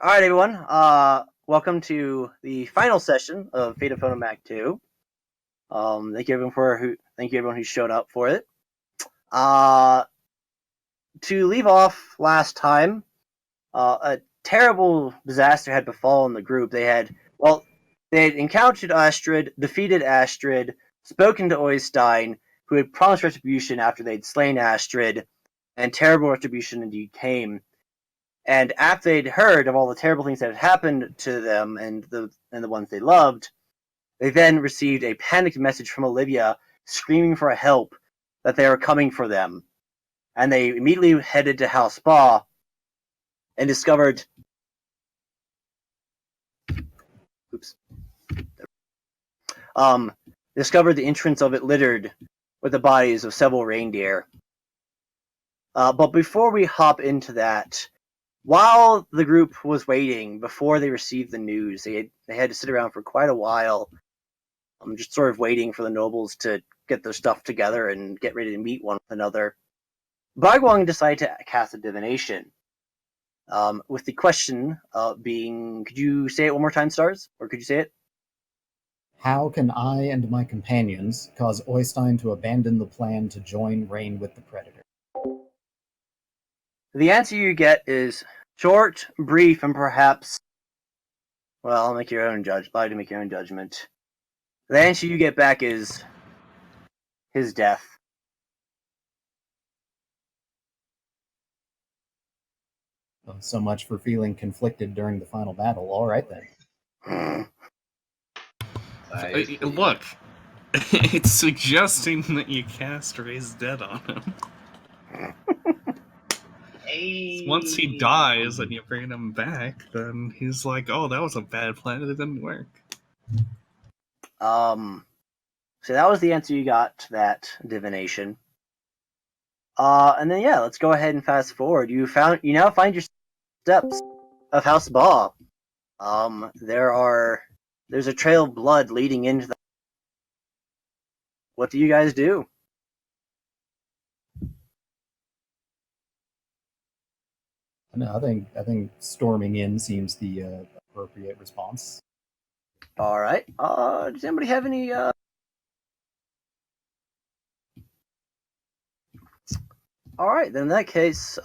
All right, everyone. Welcome to the final session of Fate of Foenum Act 2. Thank you everyone who showed up for it. To leave off last time, a terrible disaster had befallen the group. They had encountered Astrid, defeated Astrid, spoken to Oystein, who had promised retribution after they'd slain Astrid, and terrible retribution indeed came. And after they'd heard of all the terrible things that had happened to them and the ones they loved, they then received a panicked message from Olivia screaming for help, that they were coming for them. And they immediately headed to House Spa and discovered the entrance of it littered with the bodies of several reindeer. But before we hop into that, while the group was waiting, before they received the news, they had to sit around for quite a while, just sort of waiting for the nobles to get their stuff together and get ready to meet one another. Bagwang decided to cast a divination, with the question being, could you say it one more time, Stars? Or could you say it? How can I and my companions cause Oystein to abandon the plan to join Rain with the Predator? The answer you get is short, brief, and perhaps, well, I'll make your own allow you to make your own judgment. The answer you get back is his death. Well, so much for feeling conflicted during the final battle. All right, then. Look, it's suggesting that you cast Raise Dead on him. Hey. Once he dies and you bring him back, then he's like, oh, that was a bad plan, it didn't work. So that was the answer you got to that divination. And then let's go ahead and fast forward. You now find your steps of House Ba. There's a trail of blood leading into the. What do you guys do? No, I think storming in seems the appropriate response. All right. Does anybody have any? All right, then in that case,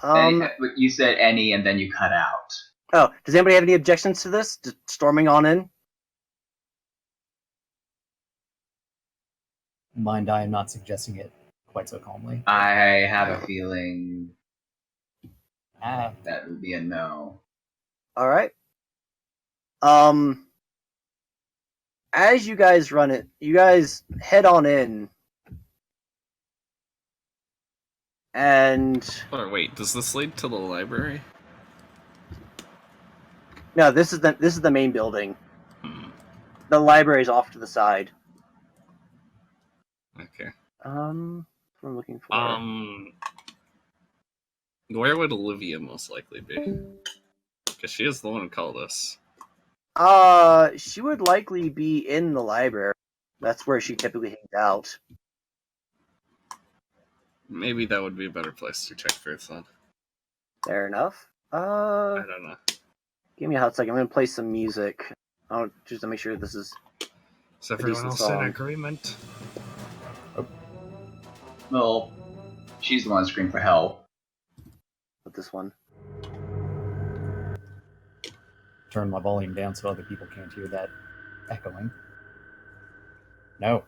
You said any, and then you cut out. Oh, does anybody have any objections to this? Just storming on in? Mind, I am not suggesting it quite so calmly. I have a feeling that would be a no. All right. As you guys run it, you guys head on in. And wait, does this lead to the library? No, this is the main building. The library's off to the side. Okay. What I'm looking for. Where would Olivia most likely be? Because she is the one who called us. She would likely be in the library. That's where she typically hangs out. Maybe that would be a better place to check first then. Fair enough. I don't know. Give me a hot second. I'm gonna play some music. Just to make sure this is. Is everyone else in agreement? Well, she's the one screaming for help. With this one. Turn my volume down so other people can't hear that echoing. No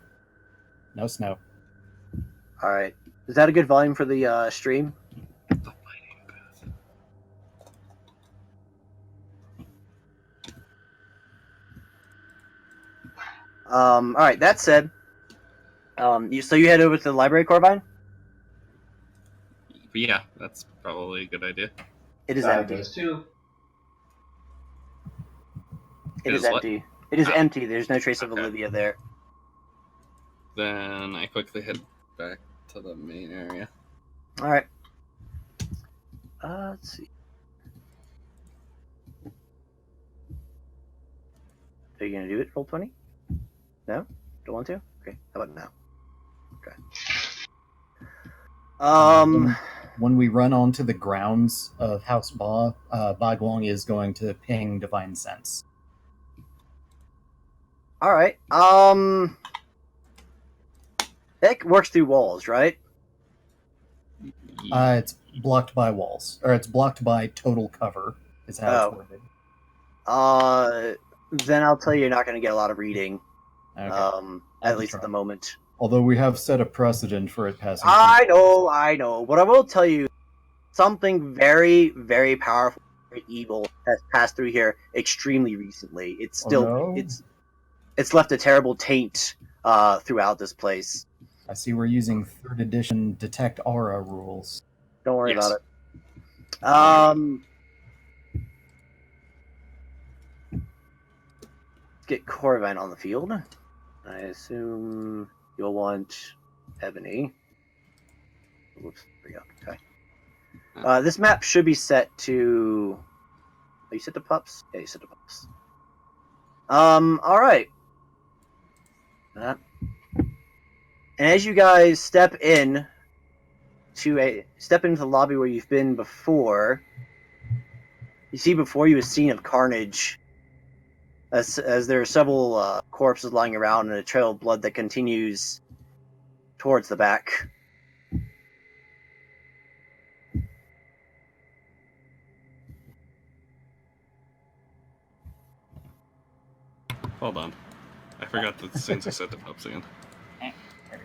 snow. All right. Is that a good volume for the stream? The lighting booth. All right. That said, so you head over to the library, Corbine? Yeah, that's probably a good idea. It is empty. Those two. It is empty. It is empty. There's no trace of Olivia there. Then I quickly head back to the main area. All right. Let's see. Are you gonna do it? Roll 20? No? Don't want to? Okay. How about now? Okay. when we run onto the grounds of House Ba, Bagwong is going to ping Divine Sense. All right. It works through walls, right? It's blocked by walls, or it's blocked by total cover. Is how it's worded. Then I'll tell you, you're not going to get a lot of reading. Okay. At least at the moment. Although we have set a precedent for it passing. I know. What I will tell you, something very, very powerful, very evil has passed through here extremely recently. It's still it's left a terrible taint throughout this place. I see we're using 3rd edition detect aura rules. Don't worry about it. Let's get Corvine on the field. I assume you'll want Ebony. Whoops, there we go. Okay. This map should be set to... Oh, you set to pups? Yeah, you set to pups. Alright. And as you guys step into the lobby where you've been before, you see before you a scene of carnage as there are several corpses lying around and a trail of blood that continues towards the back. Hold on. I forgot that since I set the pups again. There we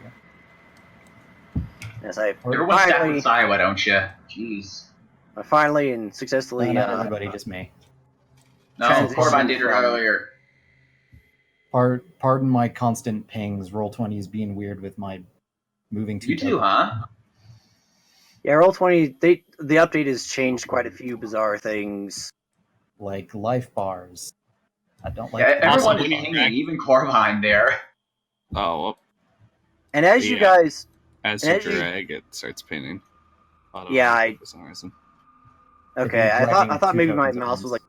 go. Yes, I Everyone step aside, why don't you? Jeez. I finally and successfully... not everybody, just me. No, Corvine did it earlier. Pardon my constant pings. Roll20 is being weird with my moving to... You too, huh? Yeah, Roll20, the update has changed quite a few bizarre things. Like life bars. I don't like... Yeah, everyone is pinging, even Corvine there. Oh, well. And as you guys... As you drag, it starts painting. Yeah, for some reason. Okay, I thought maybe my mouse was like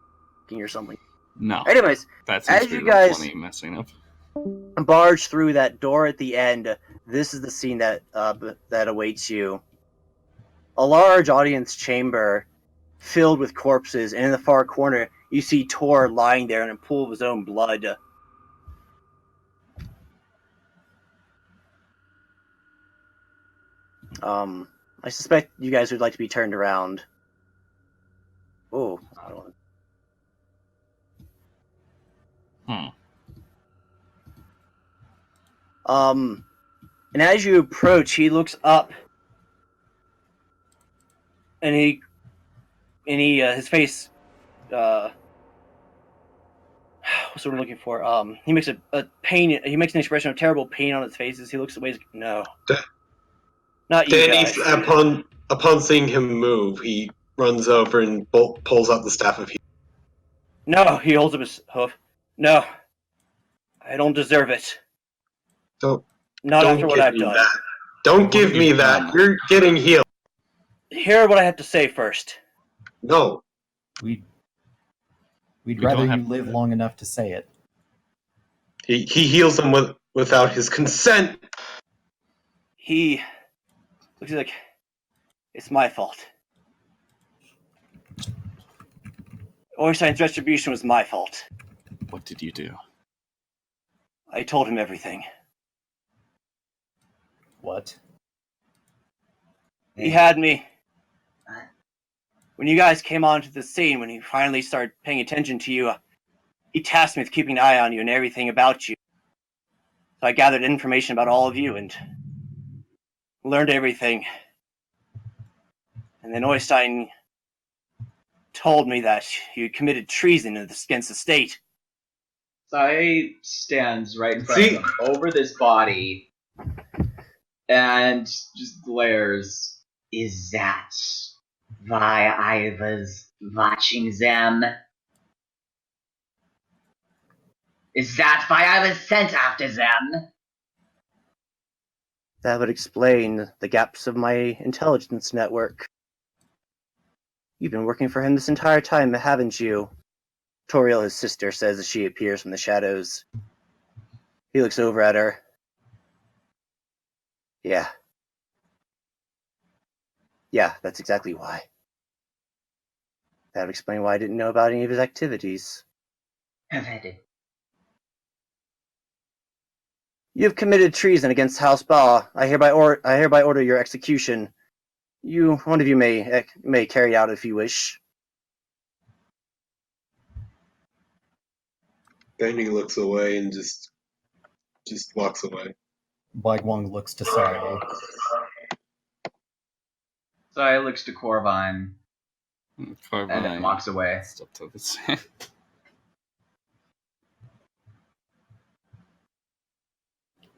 or something. No. Anyways, that's as you guys messing up. Barge through that door at the end, this is the scene that awaits you. A large audience chamber filled with corpses, and in the far corner, you see Tor lying there in a pool of his own blood. I suspect you guys would like to be turned around. Oh, I don't want. And as you approach, he looks up, and his face, what's what we're looking for? He makes a pain. He makes an expression of terrible pain on his face as he looks away. He's like, no, not you guys. Upon seeing him move, he runs over and pulls out the staff of healing. No, he holds up his hoof. No, I don't deserve it. Not after what I've done. Don't give me that. You're getting healed. Hear what I have to say first. No. We'd rather you live long enough to say it. He heals them without his consent. He looks like it's my fault. Orstein's retribution was my fault. What did you do? I told him everything. What? He had me. When you guys came onto the scene, when he finally started paying attention to you, he tasked me with keeping an eye on you and everything about you. So I gathered information about all of you and learned everything. And then Oystein told me that you committed treason against the state. Sai stands right in front of him, over this body, and just glares. Is that why I was watching them? Is that why I was sent after them? That would explain the gaps of my intelligence network. You've been working for him this entire time, haven't you? Toriel, his sister, says as she appears from the shadows. He looks over at her. Yeah. Yeah, that's exactly why. That would explain why I didn't know about any of his activities. Pathetic. You have committed treason against House Ba. I hereby order your execution. One of you may carry it out if you wish. Bending looks away and just walks away. Baiguang looks to Sae. Sai looks to Corvine and Carbine walks away. step to the side.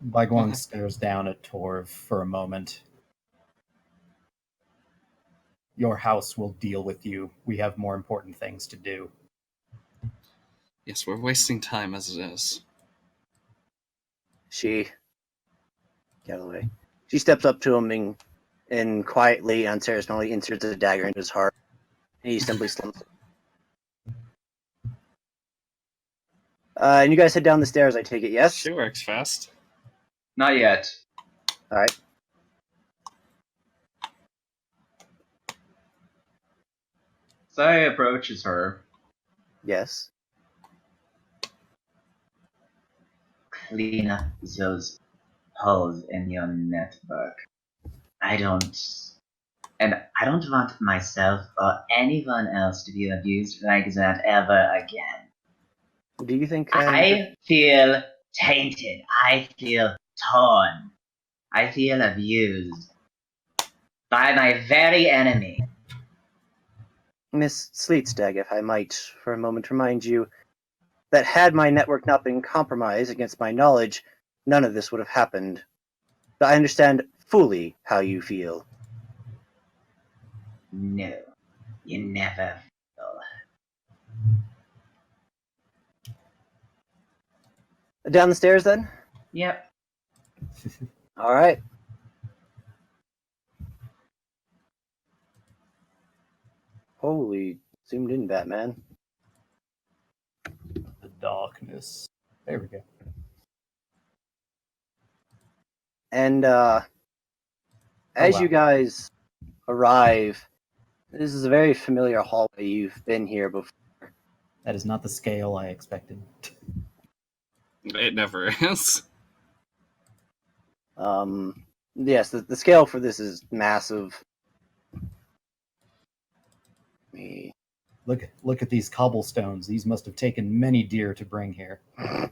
Baiguang stares down at Torv for a moment. Your house will deal with you. We have more important things to do. Yes, we're wasting time as it is. Get out of the way. She steps up to him and quietly, unceremoniously inserts a dagger into his heart. And he simply slumps. And you guys head down the stairs, I take it, yes? She works fast. Not yet. Alright. Sai approaches her. Yes. Clean up those holes in your network. I don't want myself or anyone else to be abused like that ever again. Do you think I feel tainted. I feel torn. I feel abused by my very enemy. Miss Sleetstag, if I might for a moment remind you that had my network not been compromised against my knowledge, none of this would have happened. But I understand fully how you feel. No, you never will. Down the stairs, then? Yep. Alright. Holy, zoomed in, Batman. The darkness. There we go. And, as wow. you guys arrive, this is a very familiar hallway. You've been here before. That is not the scale I expected. It never is. Yes, the scale for this is massive. Look at these cobblestones. These must have taken many deer to bring here. Let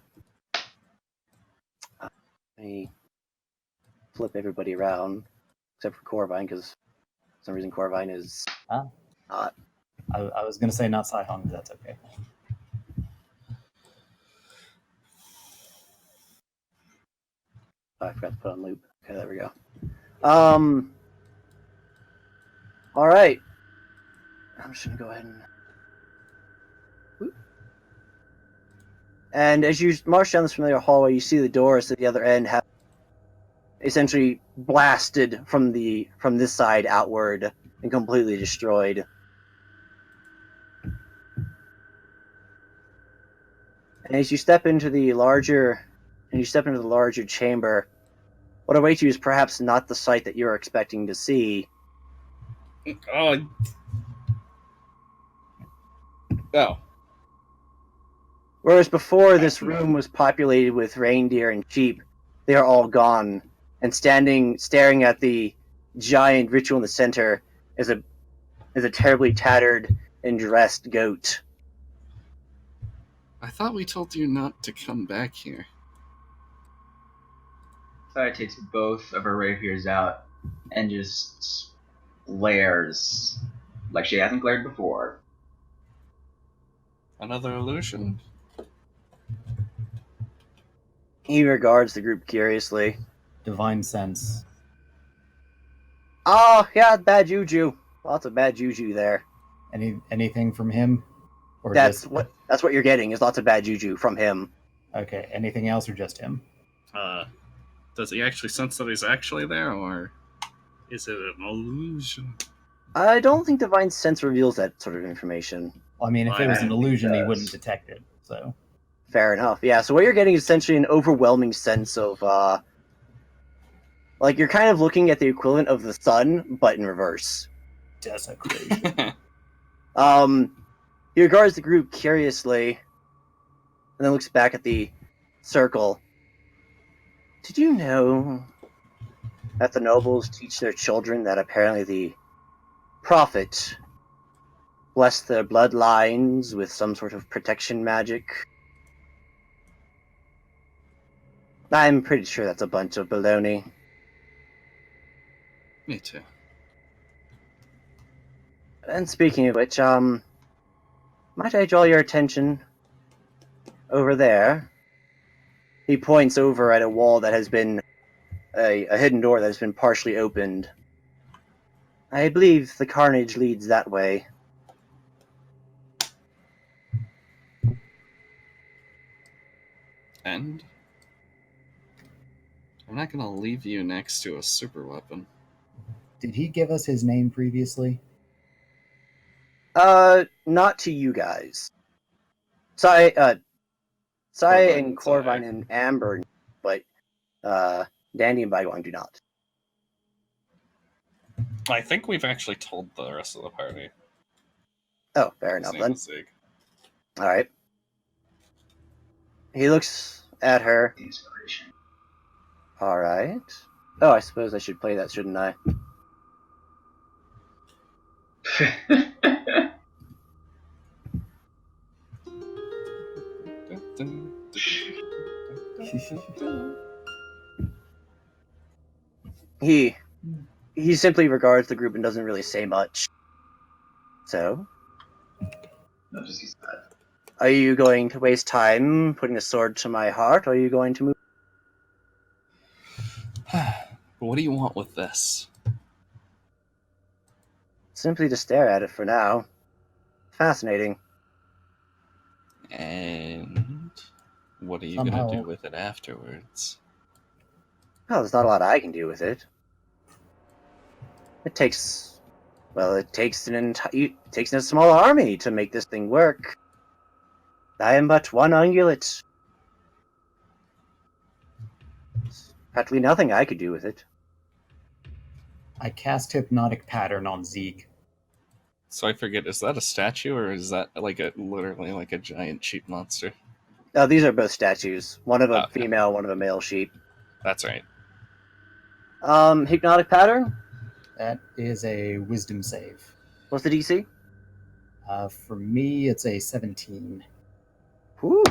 me flip everybody around, except for Corvine, because for some reason Corvine is Ah. not. I was going to say not Saihong, but that's okay. Oh, I forgot to put on loop. Okay, there we go. All right. I'm just gonna go ahead and. And as you march down this familiar hallway, you see the doors at the other end have essentially blasted from this side outward and completely destroyed. And as you step into the larger chamber, what awaits you is perhaps not the sight that you're expecting to see. Oh. Oh. Whereas before this room was populated with reindeer and sheep, they are all gone. And staring at the giant ritual in the center is a terribly tattered and dressed goat. I thought we told you not to come back here. Sai takes both of her rapiers out and just glares like she hasn't glared before. Another illusion. He regards the group curiously. Divine sense. Oh, yeah, bad juju. Lots of bad juju there. Anything from him? Or That's just what you're getting, is lots of bad juju from him. okay? Anything else or just him? Does he actually sense that he's actually there, or is it an illusion? I don't think Divine Sense reveals that sort of information. Well, I mean, if it I was an don't illusion, he does. wouldn't detect it. So Fair enough. Yeah, so what you're getting is essentially an overwhelming sense of, like, you're kind of looking at the equivalent of the sun, but in reverse. Desecration. He regards the group curiously, and then looks back at the circle. Did you know that the nobles teach their children that apparently the prophet blessed their bloodlines with some sort of protection magic? I'm pretty sure that's a bunch of baloney. Me too. And speaking of which, might I draw your attention over there? He points over at a wall that has been a hidden door that has been partially opened. I believe the carnage leads that way. And I'm not gonna leave you next to a super weapon. Did he give us his name previously? Not to you guys. Sai, Sai Corvine and and Sai. Corvine and Amber, but Dandy and Bygone do not. I think we've actually told the rest of the party. Oh, fair His enough name then. is Zig. All right. He looks at her. Inspiration. All right. Oh, I suppose I should play that, shouldn't I? He simply regards the group and doesn't really say much. So, No, just use that. are you going to waste time putting a sword to my heart, or are you going to move? What do you want with this? Simply to stare at it for now. Fascinating. And what are you gonna Somehow- do with it afterwards? Well, there's not a lot I can do with it. It takes a small army to make this thing work. I am but one ungulate. Practically nothing I could do with it. I cast Hypnotic Pattern on Zeke. So I forget, is that a statue or is that like literally like a giant sheep monster? These are both statues. One of a Okay. female, one of a male sheep. That's right. Hypnotic pattern? That is a Wisdom save. What's the DC? For me, it's a 17. Whew.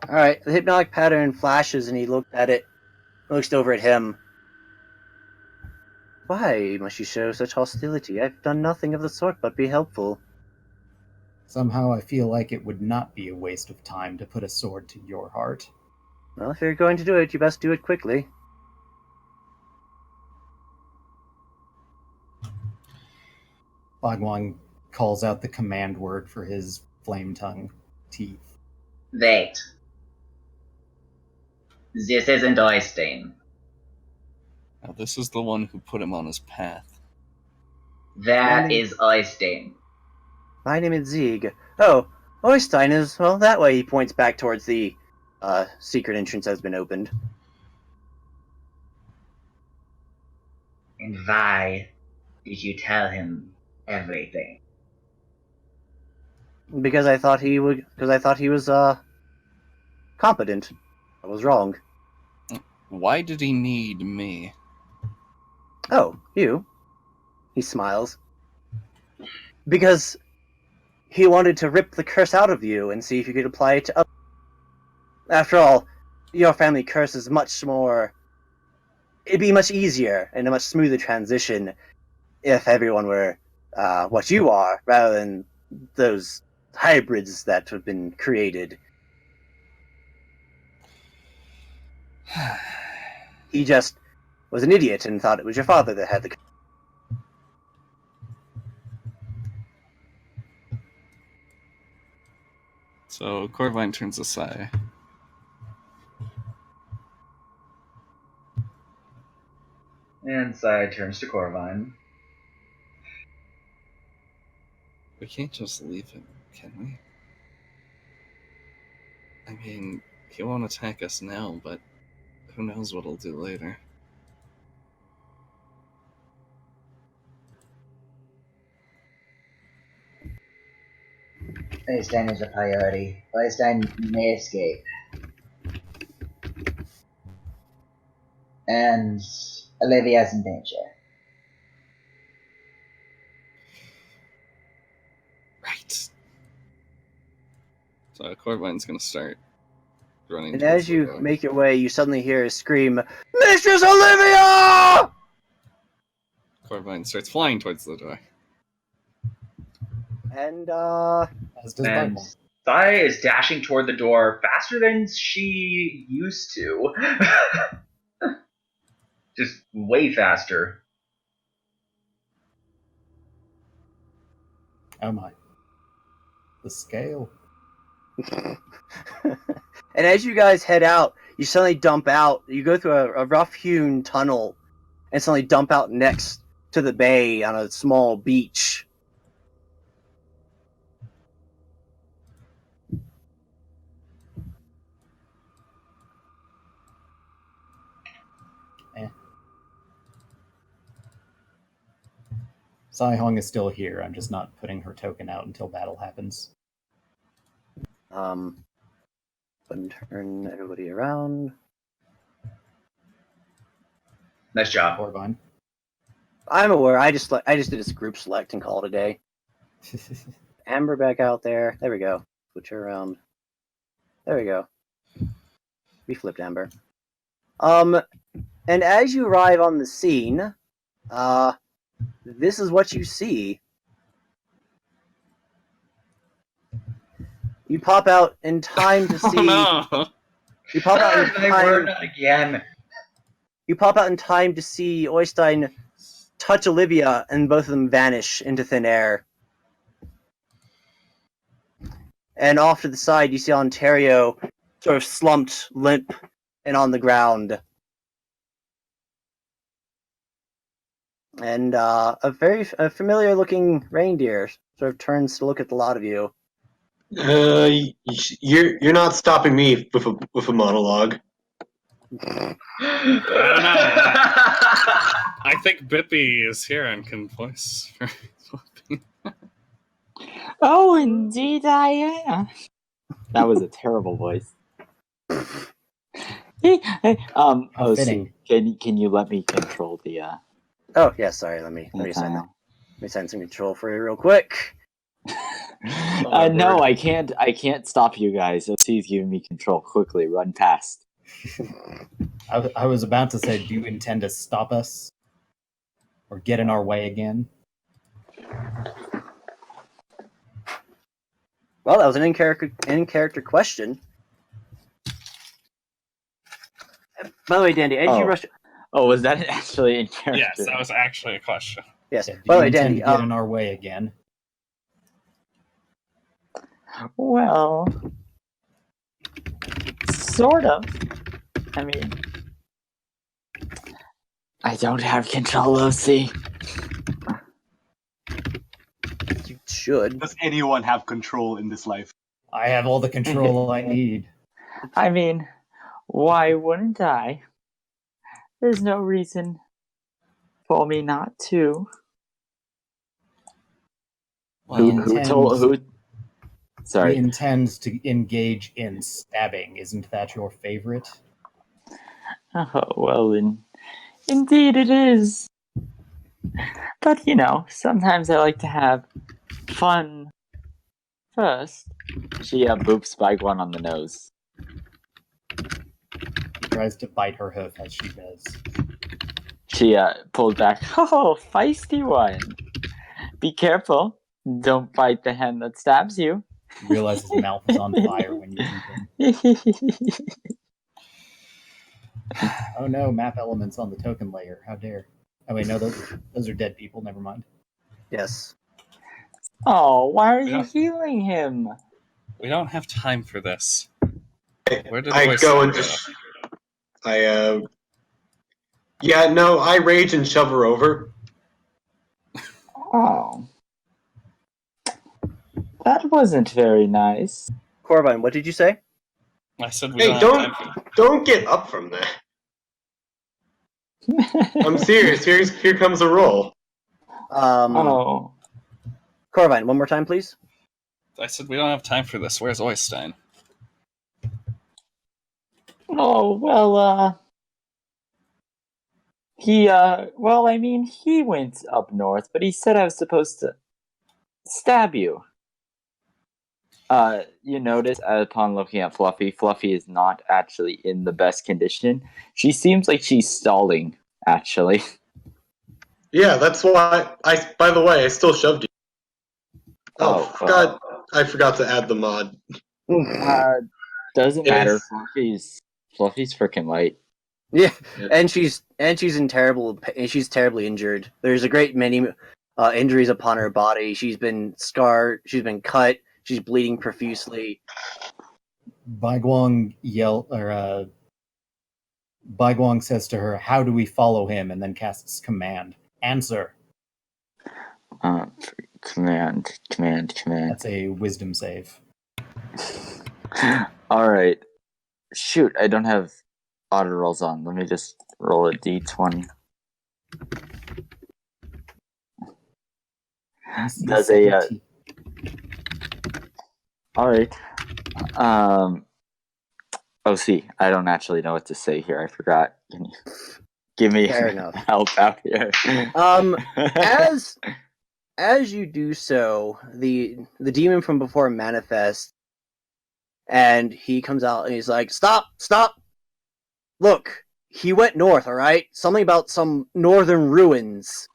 Alright, the hypnotic pattern flashes and he looked at it, looks over at him. Why must you show such hostility? I've done nothing of the sort but be helpful. Somehow I feel like it would not be a waste of time to put a sword to your heart. Well, if you're going to do it, you best do it quickly. Bagwang calls out the command word for his flame tongue teeth. Wait. This isn't Oystein. Now this is the one who put him on his path. That Dandy. is Oystein. My name is Zieg. Oh, Oystein is, well, that way. He points back towards the secret entrance that has been opened. And why did you tell him everything? Because I thought he was competent. I was wrong. Why did he need me? Oh, you? He smiles. Because he wanted to rip the curse out of you and see if you could apply it to others. After all, your family curse is much more... It'd be much easier and a much smoother transition if everyone were what you are, rather than those hybrids that have been created. He just was an idiot and thought it was your father that had the... So Corvine turns aside. And Sai turns to Corvine. We can't just leave him, can we? I mean, he won't attack us now, but who knows what he'll do later. Ostein is a priority. Ostein may escape. And Olivia's in danger. Right. So Corvine's gonna start running. And towards as the you door. make your way, you suddenly hear a scream, Mistress Olivia! Corvine starts flying towards the door. And, As does And Bible. Sai is dashing toward the door faster than she used to. Just way faster. Oh my. The scale. and as you guys head out, you suddenly dump out, you go through a rough-hewn tunnel, and suddenly dump out next to the bay on a small beach. Sai-Hong is still here. I'm just not putting her token out until battle happens. And turn everybody around. Nice job. Corvine. I'm aware. I just did a group select and call it a day. Amber back out there. There we go. Switch her around. There we go. We flipped Amber. And as you arrive on the scene, this is what you see. You pop out in time to see. Oh no! You pop out in They were time. not again. You pop out in time to see Oystein touch Olivia, and both of them vanish into thin air. And off to the side, you see Ontario sort of slumped, limp, and on the ground. And a very familiar-looking reindeer sort of turns to look at the lot of you. You're not stopping me with a monologue. I don't know. I think Bippy is here and can voice. Oh, indeed I am. That was a terrible voice. Hey, How Sue, fitting. can you let me control the Oh, yeah, sorry. Let me title? send some control for you real quick. No, I can't stop you guys. OC's giving me control. Quickly, run past. I was about to say, do you intend to stop us? Or get in our way again? Well, that was an in-character question. By the way, Dandy, as you rush... Oh, was that actually in character? Yes, that was actually a question. Yes. Yeah, do By you the way, intend Dandy, to get in our way again? Well, sort of. I mean, I don't have control, OC. you should. Does anyone have control in this life? I have all the control I need. I mean, why wouldn't I? There's no reason for me not to. We Sorry. intend to engage in stabbing. Isn't that your favorite? Oh, well, indeed it is. But, sometimes I like to have fun first. She boops Spike one on the nose. She tries to bite her hoof as she does. She pulled back. Oh, feisty one. Be careful. Don't bite the hand that stabs you. You realize his mouth is on fire when you eat him. Oh no, map elements on the token layer. How dare. Oh wait, no, those are dead people. Never mind. Yes. Oh, why are you Yeah. healing him? We don't have time for this. Where did I voice go line and I rage and shove her over. Oh. That wasn't very nice. Corvine, what did you say? I said we Hey, don't have time for don't get up from that. I'm serious. Here comes a roll. Oh. Corvine, one more time, please. I said we don't have time for this. Where's Oystein? Oh, well, he went up north, but he said I was supposed to stab you. You notice upon looking at Fluffy, Fluffy is not actually in the best condition. She seems like she's stalling, actually. Yeah, that's why. By the way, I still shoved you. I forgot to add the mod. Doesn't It matter. is- Fluffy's freaking light. Yeah, Yeah. and she's terribly injured. There's a great many injuries upon her body. She's been scarred. She's been cut. She's bleeding profusely. Baiguang Baiguang says to her, "How do we follow him?" and then casts command. Answer. Command. That's a wisdom save. Alright. Shoot, I don't have auto rolls on. Let me just roll a d20. DC Does a 17. alright. See, I don't actually know what to say here. I forgot. Can you give me Fair enough. help out here? As you do so, the demon from before manifests, and he comes out and he's like, "Stop! Look, he went north. All right, something about some northern ruins.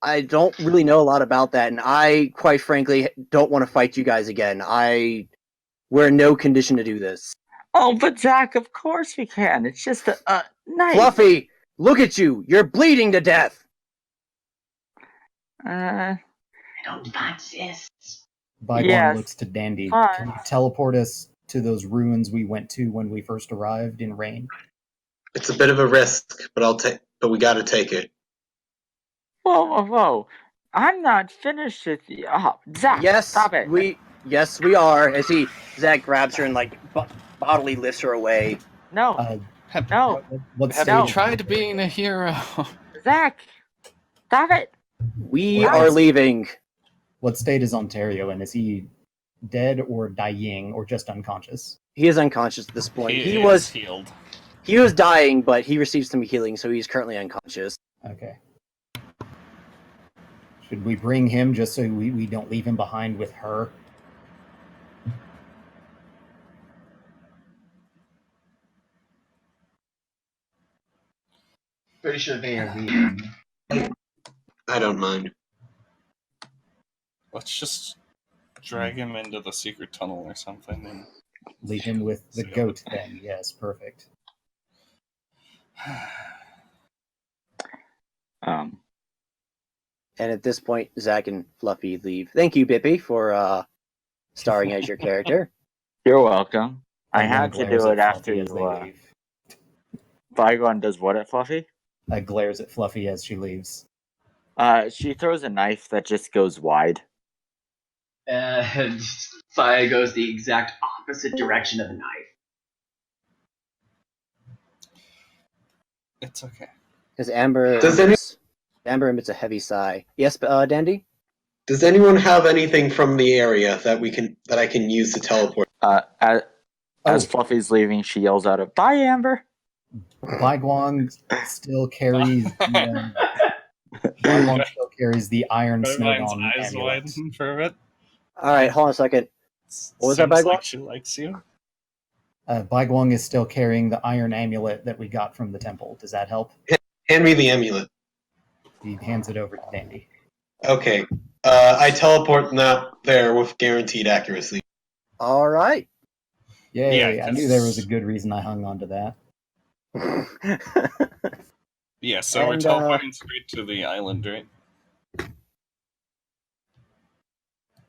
I don't really know a lot about that, and I, quite frankly, don't want to fight you guys again. We're in no condition to do this." Oh, but Zach, of course we can. It's just a knife. Fluffy, look at you! You're bleeding to death. Uh, I don't exist. Baiguang Yes, looks to Dandy. fine. Can you teleport us to those ruins we went to when we first arrived in rain? It's a bit of a risk, but we gotta take it. Whoa. I'm not finished with you. Oh, Zach, Yes, stop it. we are. As Zach grabs her and bodily lifts her away. No, Have, no. What have state you is tried it? being a hero? Zach, stop it. We What? are leaving. What state is Ontario in? Is he dead or dying or just unconscious? He is unconscious at this point. He was is healed. He was dying, but he received some healing, so he's currently unconscious. Okay. Should we bring him just so we don't leave him behind with her? Pretty sure they are leaving. I don't mind. Let's just drag him into the secret tunnel or something. And Leave him with the So- goat then. Yes, perfect. Um, And at this point, Zach and Fluffy leave. Thank you, Bippy, for starring as your character. you're welcome. I Baiguang had to glares do at it after Fluffy you. as they leave. Bygone does what at Fluffy? Glares at Fluffy as she leaves. She throws a knife that just goes wide. And Saya goes the exact opposite direction of the knife. It's okay. As Amber emits a heavy sigh. Yes, Dandy? Does anyone have anything from the area that I can use to teleport? As Fluffy's leaving, she yells out, "Bye, Amber!" Baiguang still carries the, Baiguang still carries the iron snowed Everyone's on eyes amulet. widen for a bit. All right, hold on a second. What was that, Seems Bagua? like she likes you. Baiguang is still carrying the iron amulet that we got from the temple. Does that help? Hand me the amulet. He hands it over to Dandy. Okay. I teleport that there with guaranteed accuracy. All right. Yay, Yeah, I knew there was a good reason I hung on to that. Yeah, so we're And, teleporting straight to the island, right?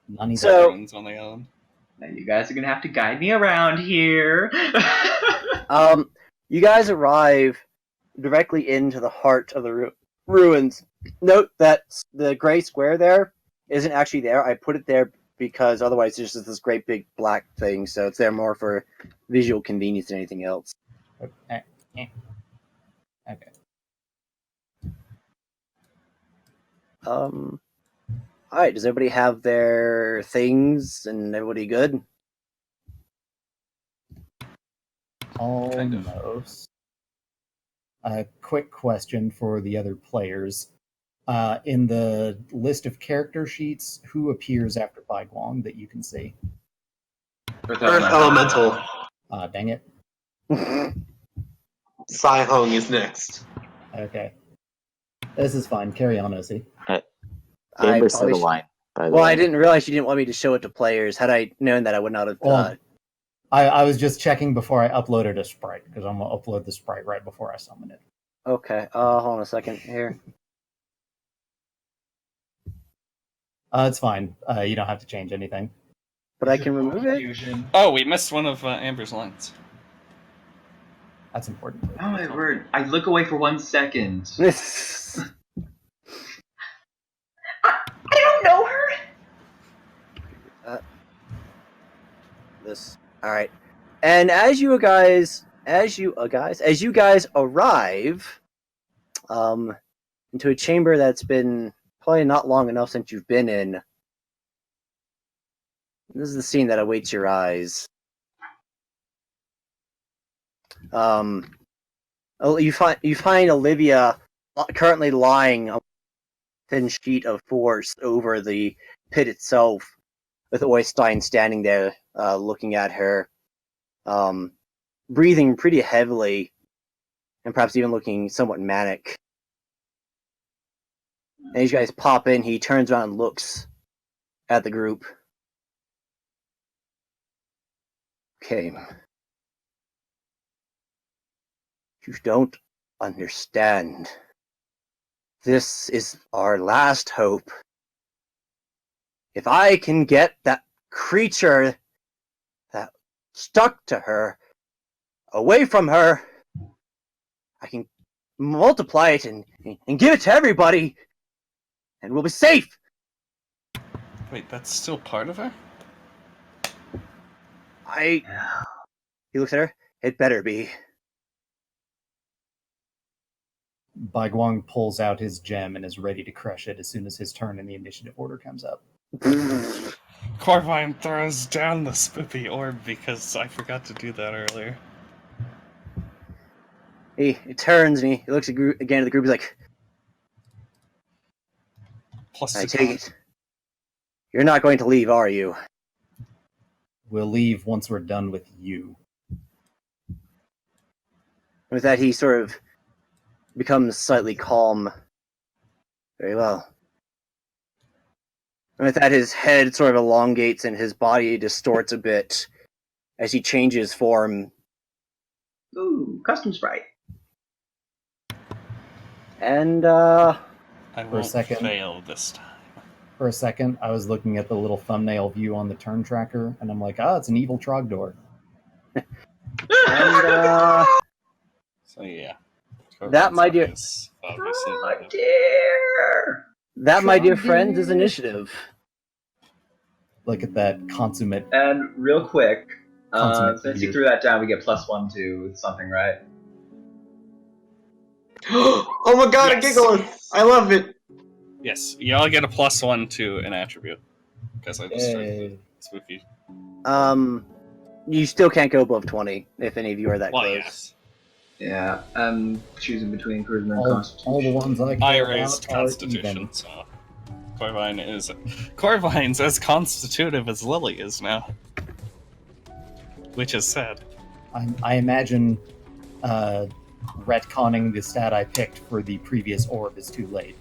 None So- Everyone's on the island. Now you guys are gonna have to guide me around here. You guys arrive directly into the heart of the ruins. Note that the gray square there isn't actually there. I put it there because otherwise it's just this great big black thing, so it's there more for visual convenience than anything else. Okay. Okay. Alright, does everybody have their things and everybody good? Kind of. Almost. A quick question for the other players. In the list of character sheets, who appears after Bai Guang that you can see? Earth Elemental. Dang it. Sai Hung is next. Okay. This is fine. Carry on, OC. Amber said probably a should- line, by the Well, way. I didn't realize you didn't want me to show it to players. Had I known that, I would not have. Well, I was just checking before I uploaded a sprite, because I'm going to upload the sprite right before I summon it. Okay. Hold on a second here. It's fine. You don't have to change anything. But I can remove it. Fusion. Oh, we missed one of Amber's lines. That's important. Oh my word! I look away for 1 second. I don't know her. This. All right. And as you guys arrive, into a chamber that's been probably not long enough since you've been in. This is the scene that awaits your eyes. You find Olivia currently lying on a thin sheet of force over the pit itself, with Oystein standing there, looking at her, breathing pretty heavily, and perhaps even looking somewhat manic. And as you guys pop in, he turns around and looks at the group. Okay. You don't understand. This is our last hope. If I can get that creature that stuck to her away from her, I can multiply it and give it to everybody, and we'll be safe. Wait, that's still part of her? He looks at her. It better be. Bai Guang pulls out his gem and is ready to crush it as soon as his turn in the initiative order comes up. Corvine throws down the spoopy orb because I forgot to do that earlier. He turns and he looks again at the group. He's like, Plus I two take it. You're not going to leave, are you? We'll leave once we're done with you. With that, he sort of becomes slightly calm. Very well. And with that, his head sort of elongates and his body distorts a bit as he changes form. Ooh, custom sprite. And, I For a won't second. fail this time. For a second, I was looking at the little thumbnail view on the turn tracker, and I'm like, it's an evil Trogdor. and So yeah. That, my dear- Is obviously Oh dear. that, my dear friends, is initiative. Look at that consummate. And real quick, Consummate since you leader. threw that down, we get +1 to something, right? Oh my god, Yes. a giggle! I love it. Yes, you all get a +1 to an attribute. Because I just started Yay. the spooky. You still can't go above 20 if any of you are that Well, close. yes. Yeah, I'm choosing between charisma and All constitution. the ones I I care raised about are Constitution, even. so Corvine's as constitutive as Lily is now. Which is sad. I imagine retconning the stat I picked for the previous orb is too late.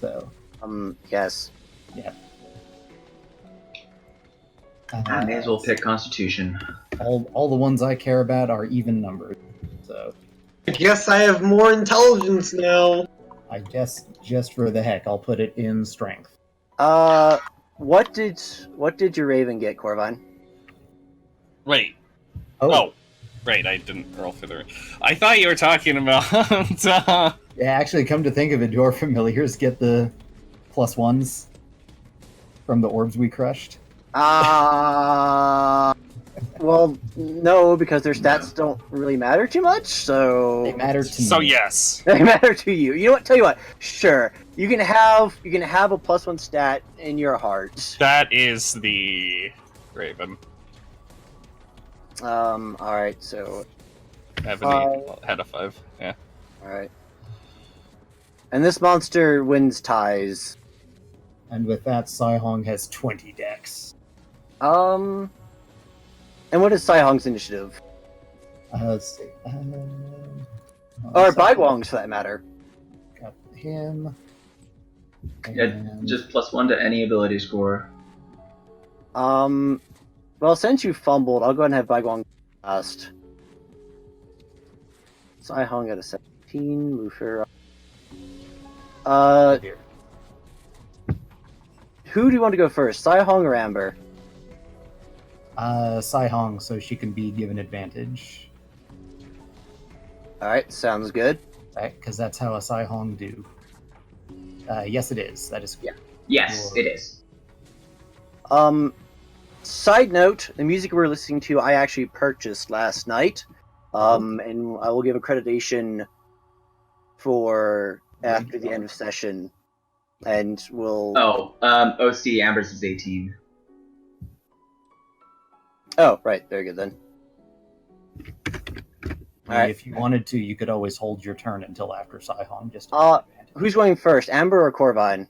So, Yes. yeah. I may as well pick constitution. All the ones I care about are even numbered. So, I guess I have more intelligence now. I guess just for the heck, I'll put it in strength. What did your Raven get, Corvine? Wait. Oh. Right, I didn't roll for the... I thought you were talking about... Yeah, actually, come to think of it, your familiars get the +1s from the orbs we crushed. Well, no, because their stats don't really matter too much, so... They matter to so me. yes. They matter to you. You know what? Tell you what. Sure. You can have a +1 stat in your heart. That is the Raven. All right. So I have an 8 out of 5. Yeah. all right. And this monster wins ties. And with that, Saihong has 20 decks. And what is Saihong's initiative? Let's see. Or Saihong Baiguang's, for that matter. got him. Yeah, And just +1 to any ability score. Well, since you fumbled, I'll go ahead and have Baiguang last. Saihong at a 17. Lufer. here. Who do you want to go first, Saihong or Amber? Saihong, so she can be given advantage. All right, sounds good. Right? Because that's how a Saihong do. Yes, it is. That is. Yeah. Yes, it is. Side note: the music we're listening to, I actually purchased last night. And I will give accreditation for after the end of session, and we'll. Oh, OC Amber's is 18. Oh, right, very good then. Alright. If you wanted to, you could always hold your turn until after Saihong. Just to Uh, take advantage. Who's going first, Amber or Corvine?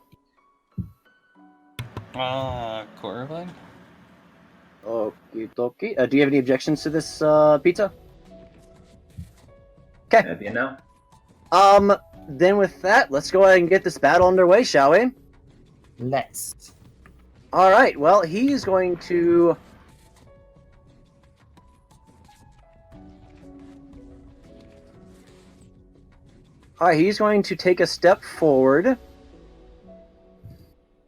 Corvine? Okie dokie. Do you have any objections to this pizza? That'd be a no. Then with that, let's go ahead and get this battle underway, shall we? Let's. All right. Well, he's going to. All right, he's going to take a step forward.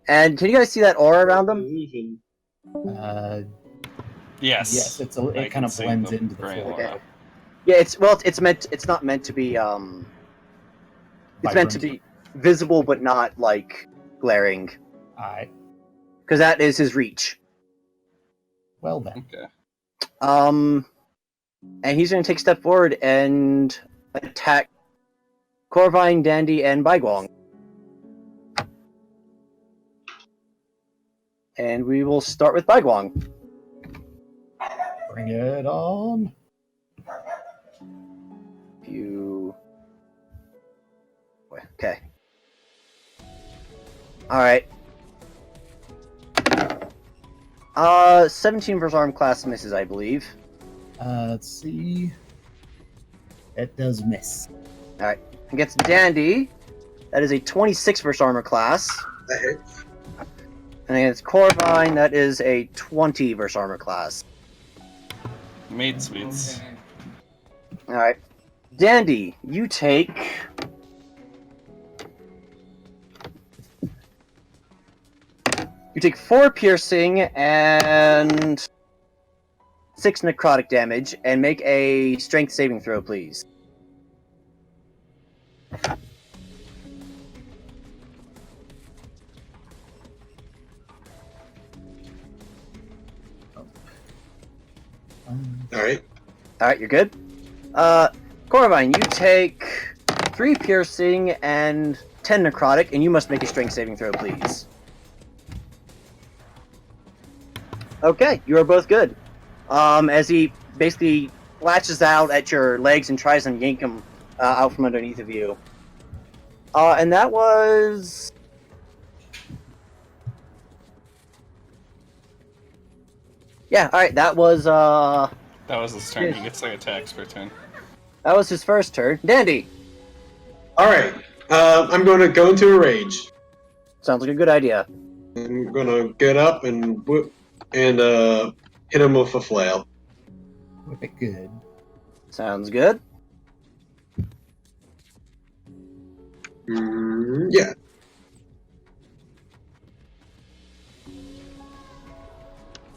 And can you guys see that aura around him? Illusion. Yes. Yes, it I kind of can see blends the into the gray floor. aura. Yeah, it's not meant to be it's meant to be visible but not like glaring, Alright. because that is his reach. Well then. Okay. And he's going to take a step forward and attack Corvine, Dandy, and Baiguang. And we will start with Baiguang. Bring it on. Okay. Alright. 17 versus arm class misses, I believe. Let's see. It does miss. Alright. Against Dandy, that is a 26 versus armor class. That hits. And against Corvine, that is a 20 versus armor class. Made sweets. Alright. Dandy, you take... You take 4 piercing and 6 necrotic damage, and make a strength saving throw, please. Alright. Alright, you're good. Corvine, you take 3 piercing and 10 necrotic, and you must make a strength saving throw, please. Okay, you are both good. As he basically latches out at your legs and tries to yank him out from underneath of you. And that was... Yeah, alright, that was That was his turn. He gets 3 attacks per turn. that was his first turn. Dandy! Alright. I'm going to go into a rage. Sounds like a good idea. I'm going to get up and whip and hit him with a flail. Whip it good. Sounds good. Yeah.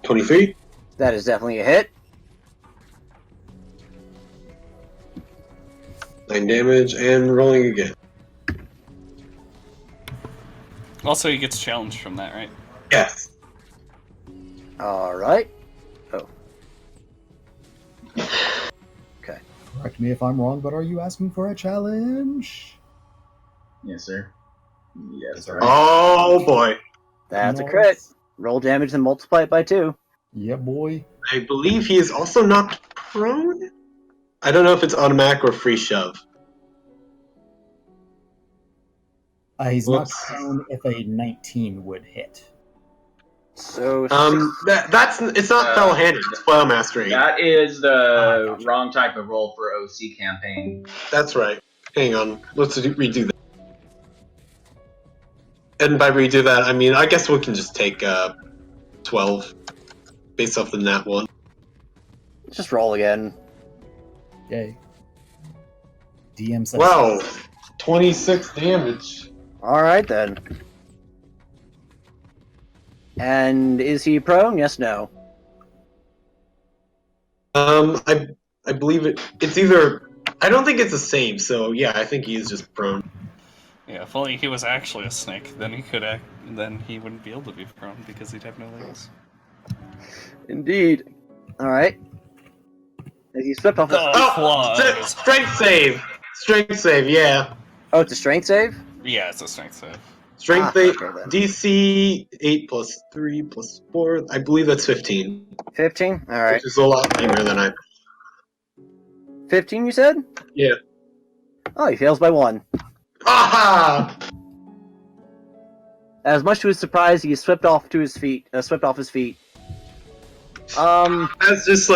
$20. That is definitely a hit. 9 damage, and rolling again. Also, he gets challenged from that, right? Yes. Alright. Oh. Okay. Correct me if I'm wrong, but are you asking for a challenge? Yes, sir. Yes, All right. right. Oh boy. That's a Nice. crit. Roll damage and multiply it by 2. Yeah, boy. I believe he is also knocked prone. I don't know if it's automatic or free shove. He's not Whoops. prone if a 19 would hit. So That's it's not fell-handed. It's flail mastery. That is the Gotcha. wrong type of roll for OC campaign. That's right. Hang on. Let's redo that. And by redo that, I mean I guess we can just take 12 based off the nat one. just roll again. Yay. DM says Wow, 26 damage. All right then. And is he prone? Yes, no. I believe it's either. I don't think it's a save, so yeah, I think he is just prone. Yeah, if only he was actually a snake, then he could act. Then he wouldn't be able to be prone because he'd have no legs. Indeed. All right. As he slipped off. Strength save. Strength save. Yeah, Oh, it's a strength save. Yeah, it's a strength save. strength Ah, save. okay then. DC 8 plus 3 plus 4. I believe that's 15, 15. All right. which is a lot fewer than I. 15. You said. Yeah. Oh, he fails by 1. Aha! As much to his surprise, he swept off his feet. As just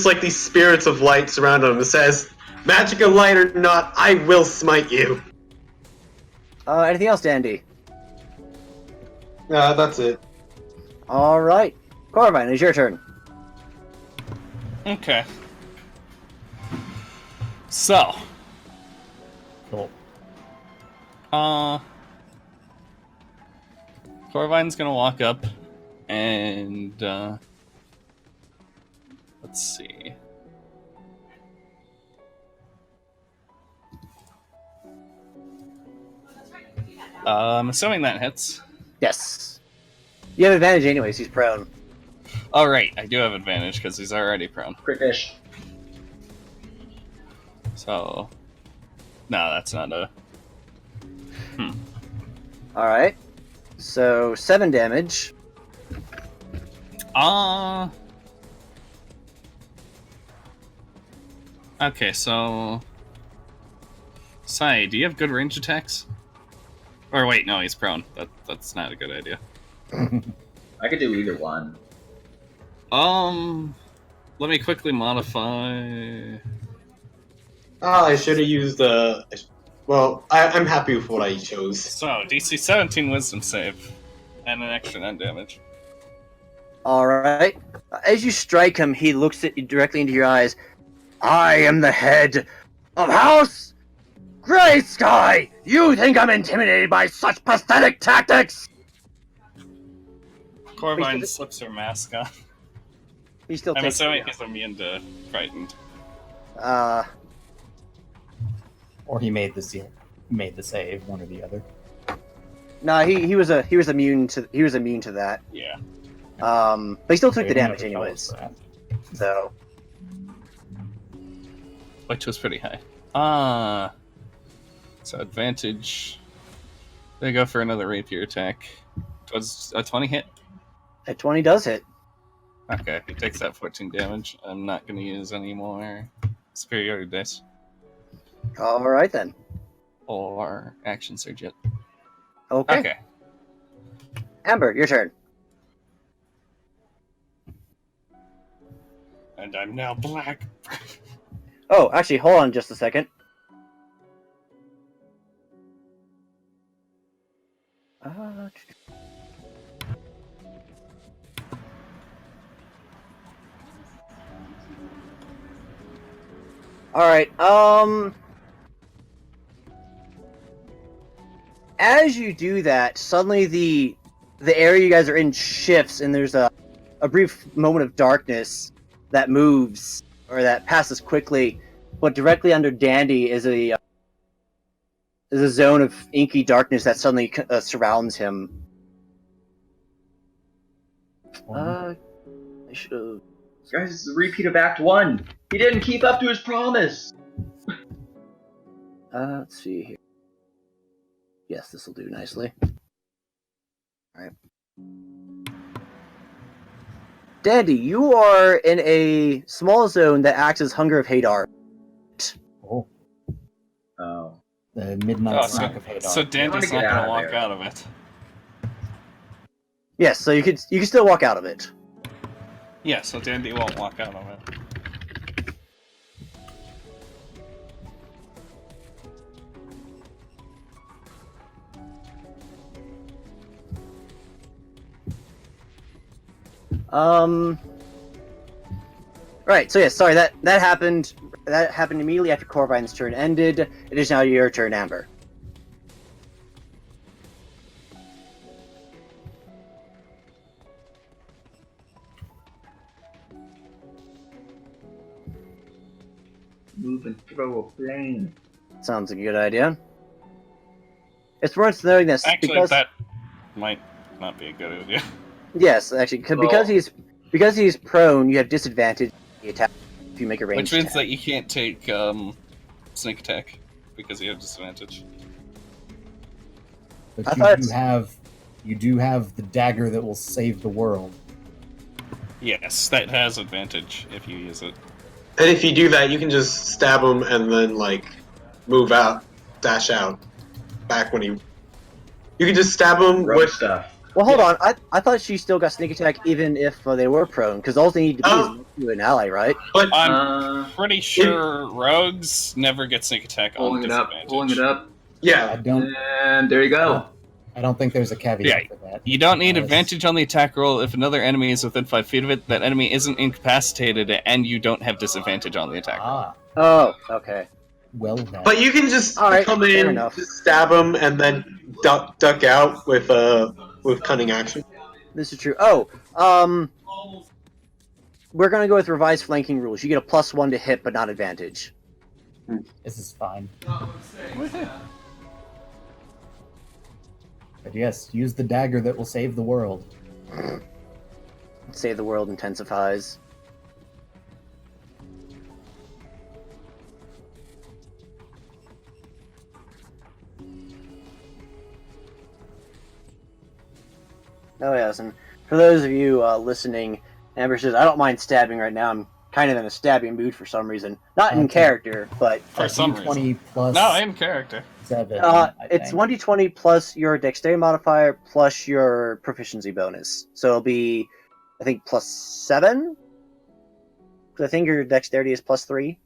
like these spirits of light surround him, it says, "Magic of light or not, I will smite you." Anything else, Dandy? That's it. All right. Corvine, it's your turn. Okay. So, cool. Corvine's gonna walk up and let's see. I'm assuming that hits. Yes. You have advantage anyways. He's prone. Oh right, I do have advantage because he's already prone. Crit fish. So, no, that's not a. All right. So 7 damage. Okay, so. Sai, do you have good range attacks? Or wait, no, he's prone. That's not a good idea. I could do either one. Let me quickly modify. I should have used the. Well, I'm happy with what I chose. So, DC 17 Wisdom save, and an extra 9 damage. All right. As you strike him, he looks at you directly into your eyes. I am the head of House Grey Sky. You think I'm intimidated by such pathetic tactics? Corvine slips her mask on. He still I'm takes. assuming he's immune to frightened. Or he made the save, one or the other. No, he was immune to that. Yeah. But he still took They the never damage tell us anyways. that. So Which was pretty high. So advantage. They go for another rapier attack. Was a 20 hit? a 20 does hit. Okay, he takes that 14 damage. I'm not going to use any more superiority dice All right then. or action surge yet. Okay. Amber, your turn. And I'm now black. Oh, actually, hold on just a second. All right. As you do that, suddenly the area you guys are in shifts, and there's a brief moment of darkness that moves or that passes quickly. But directly under Dandy is a zone of inky darkness that suddenly surrounds him. I should have. Guys, this is a repeat of Act 1. He didn't keep up to his promise. Let's see here. Yes, this will do nicely. Alright. Dandy, you are in a small zone that acts as Hunger of Hadar. Oh, Oh. the midnight Oh, snack of Hadar. so Dandy's get not out gonna of walk there. out of it. Yes, so you can still walk out of it. Yeah, so Dandy won't walk out of it. Right, so yes, sorry, that happened immediately after Corvine's turn ended. It is now your turn, Amber. Move and throw a flame. Sounds like a good idea. It's worth knowing this Actually, because that might not be a good idea. yes, actually, because he's prone, you have disadvantage on the attack if you make a ranged Which means attack. that you can't take sneak attack because you have disadvantage. But I thought you do have the dagger that will save the world. Yes, that has advantage if you use it. And if you do that, you can just stab him and then like move out, dash out. Back when you can just stab him Rogue with. stuff. Well, hold on. I thought she still got sneak attack even if they were prone, because all they need to be is to an ally, right? But I'm pretty sure rogues never get sneak attack on Pulling it up. disadvantage. Pulling it up. I yeah, don't. And there you go. I don't think there's a caveat Yeah, for that. You don't need Yes. advantage on the attack roll if another enemy is within 5 feet of it, that enemy isn't incapacitated, and you don't have disadvantage on the attack roll. Ah, Oh, okay. well then. but you can just Alright, come fair in, enough. just stab him, and then duck out with cunning action. This is true. Oh, we're gonna go with revised flanking rules. You get a +1 to hit, but not advantage. This is fine. But yes, use the dagger that will save the world. Save the world intensifies. Oh yes, and for those of you listening, Amber says, I don't mind stabbing right now. I'm kind of in a stabbing mood for some reason. Not in Okay. character, but For some reason. D20 plus No, in character. 7. I it's think. 1d20 plus your dexterity modifier plus your proficiency bonus. So it'll be, I think, +7? Because I think your dexterity is +3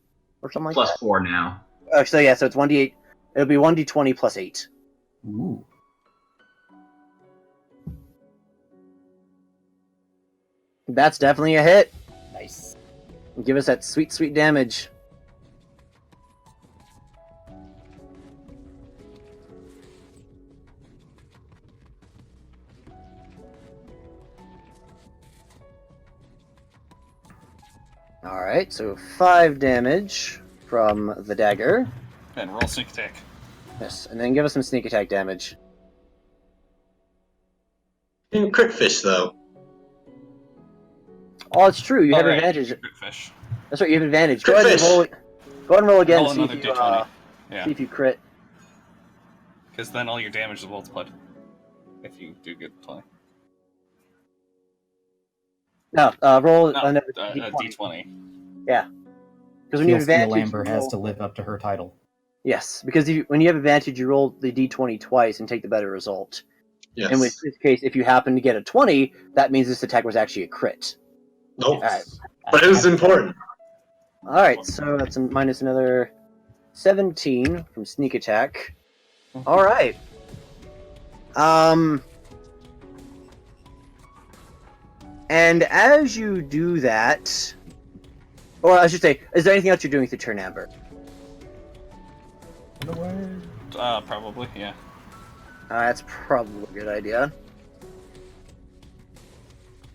or something like Plus that. 4 now. So yeah, so it's 1d8. It'll be 1d20 plus 8. Ooh. That's definitely a hit. Nice. Give us that sweet, sweet damage. Alright, so 5 damage from the dagger. And roll sneak attack. Yes, and then give us some sneak attack damage. Crit fish though. Oh, it's true. You have Alright, advantage. crit fish. That's right. You have advantage. Go Crit ahead and fish. roll it. Go ahead and roll again. Roll See if another you d20. Yeah, see if you crit. because then all your damage is multiplied. If you do get 20. No, roll No, another a d20. d20. Because when you have Steel advantage, Amber you has roll- to live up to her title. Yes, because when you have advantage, you roll the d20 twice and take the better result. Yes. And with this case, if you happen to get a 20, that means this attack was actually a crit. Nope. Alright. But it was important. Alright, so that's minus another 17 from sneak attack. Alright. And as you do that, or I should say, is there anything else you're doing with your turn, Amber? Probably, yeah. That's probably a good idea.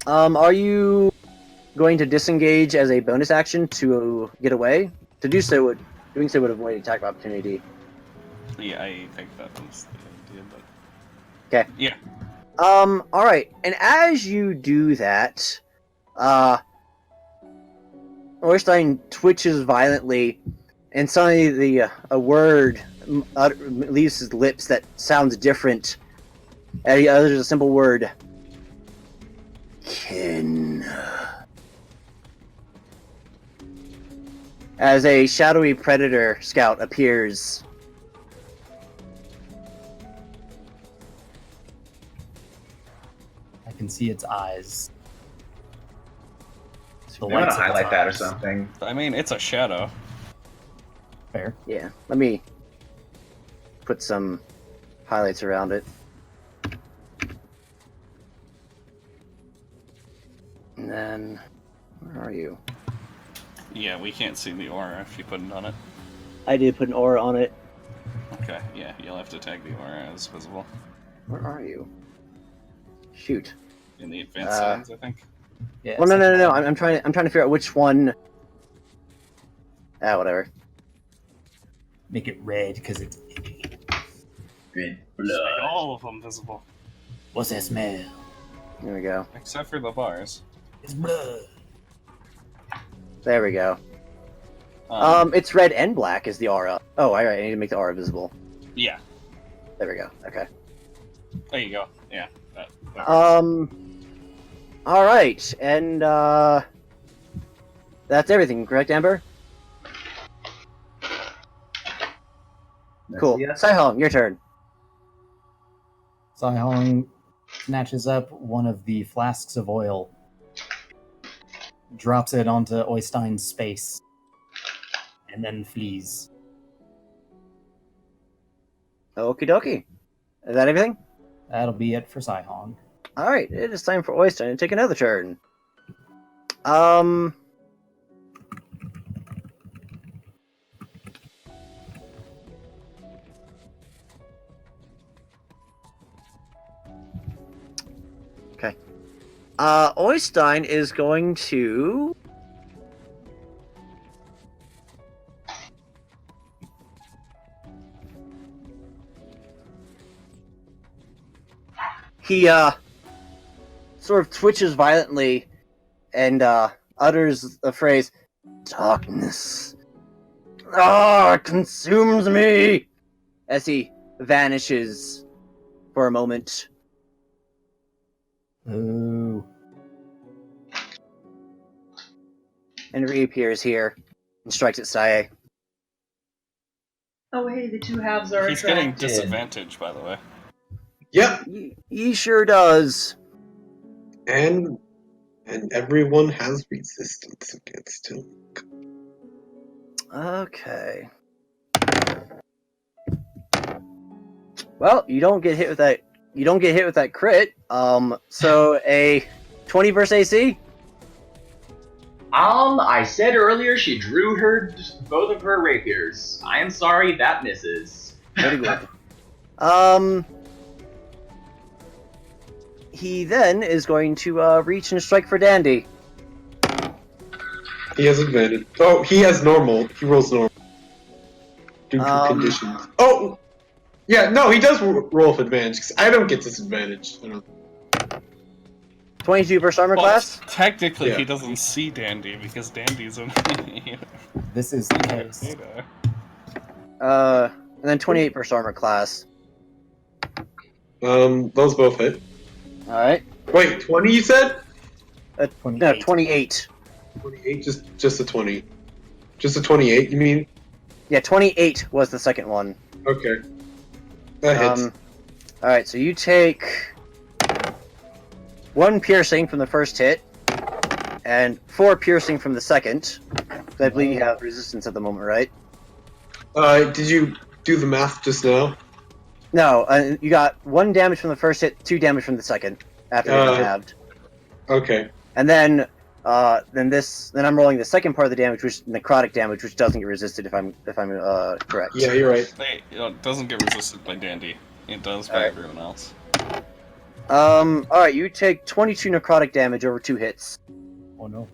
Are you going to disengage as a bonus action to get away? To do so doing so would avoid attack of opportunity. Yeah, I think that was the idea, but... Okay. Yeah. Alright, and as you do that, Orstein twitches violently, and suddenly a word leaves his lips that sounds different. And he utters a simple word. Kin. As a shadowy predator scout appears. I can see its eyes. The You want lights to of its highlight that or eyes. something? I mean, it's a shadow. Fair. Yeah, let me put some highlights around it. And then, where are you? Yeah, we can't see the aura if you put it on it. I did put an aura on it. Okay, yeah, you'll have to tag the aura as visible. Where are you? Shoot. In the advanced settings, I think. Yeah. Well, no. second- I'm trying to figure out which one. Ah, whatever. Make it red because it's itchy. Red Just make all of them visible, What's that smell? There we go. except for the bars. It's blood. There we go. Um, It's red and black is the aura. Oh, alright, I need to make the aura visible. yeah, There we go. Okay. there you go. Yeah. That works. Alright, and, that's everything, correct, Amber? Cool. Yes. Sai-Hong, your turn. Sai-Hong snatches up one of the flasks of oil, drops it onto Oystein's space, and then flees. Okie dokie. Is that everything? That'll be it for Sai-Hong. Alright, it is time for Oyster to take another turn. Okay. Oystein is going to... He, sort of twitches violently and, utters the phrase, "Darkness. Consumes me!" as he vanishes for a moment. Ooh. And reappears here and strikes at Sae. Oh, hey, the two halves are He's getting attracted. disadvantage, by the way. Yep, He sure does. and everyone has resistance against him. Okay. Well, you don't get hit with that. You don't get hit with that crit. So a 20 versus AC. I said earlier she drew both of her rapiers. I am sorry, that misses. Very good. He then is going to reach and strike for Dandy. He has advantage. Oh, he has normal. He rolls normal. Due to conditions. Oh! Yeah, no, he does roll with advantage, because I don't get disadvantage. I don't. 22 versus armor Well, class. technically, Yeah. he doesn't see Dandy because Dandy's in This is the case. data. And then 28 versus armor class. Those both hit. All right. Wait, 20 you said? No, 28. 28. 28, just a 20. Just a 28, you mean? Yeah, 28 was the second one. Okay. That hits. All right, so you take 1 piercing from the first hit, and 4 piercing from the second. I believe you have resistance at the moment, right? Did you do the math just now? No, you got 1 damage from the first hit, 2 damage from the second after getting halved, Okay. and then I'm rolling the second part of the damage, which is necrotic damage, which doesn't get resisted if I'm correct. Yeah, you're right. Hey, it doesn't get resisted by Dandy. It does by Alright. everyone else. Alright, you take 22 necrotic damage over 2 hits. Oh no.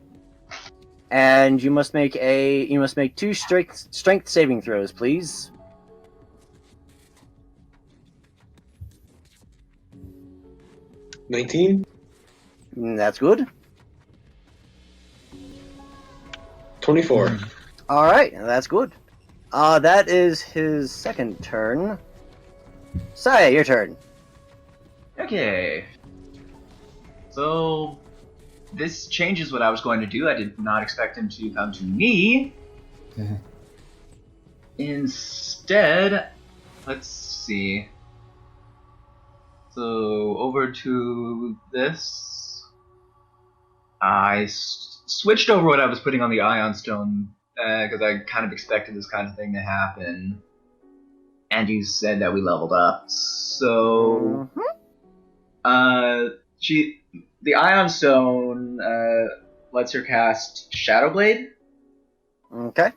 And you must make 2 strength saving throws, please. 19? That's good. 24. Alright, that's good. That is his second turn. Saya, your turn. Okay. So this changes what I was going to do. I did not expect him to come to me. Instead, let's see. So over to this. I switched over what I was putting on the Ion Stone because I kind of expected this kind of thing to happen. And you said that we leveled up. So the Ion Stone lets her cast Shadow Blade. Okay.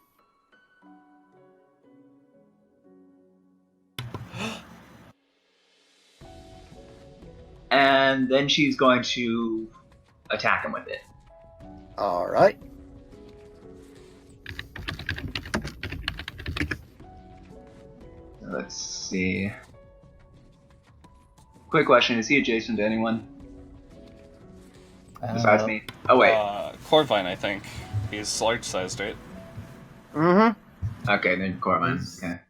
And then she's going to attack him with it. All right. Let's see. Quick question: is he adjacent to anyone besides me? Oh wait. Corvine, I think. He's large-sized, right? Mm-hmm. Okay, then Corvine. Okay.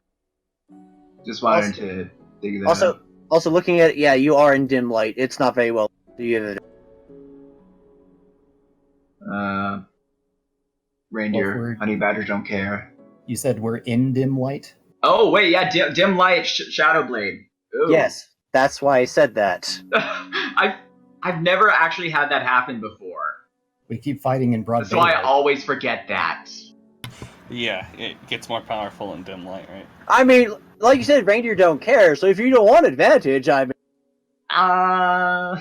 Just wanted to figure that out. Also looking at it, yeah, you are in dim light. It's not very well. Reindeer, honey badgers don't care. You said we're in dim light? Oh wait, yeah, dim light, Shadow Blade. Ooh. Yes, that's why I said that. I've never actually had that happen before. We keep fighting in broad That's why I daylight. always forget that. Yeah, it gets more powerful in dim light, right? I mean, like you said, reindeer don't care. So if you don't want advantage, I mean, I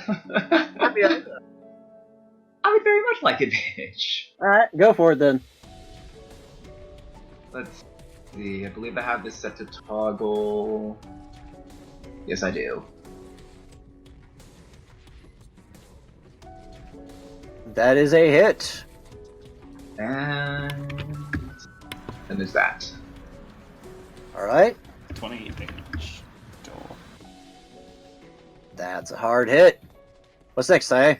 would very much like advantage. all right, go for it then. Let's see. I believe I have this set to toggle. Yes, I do. That is a hit. And there's that. All right, 28 damage. Cool. that's a hard hit. What's next, Say?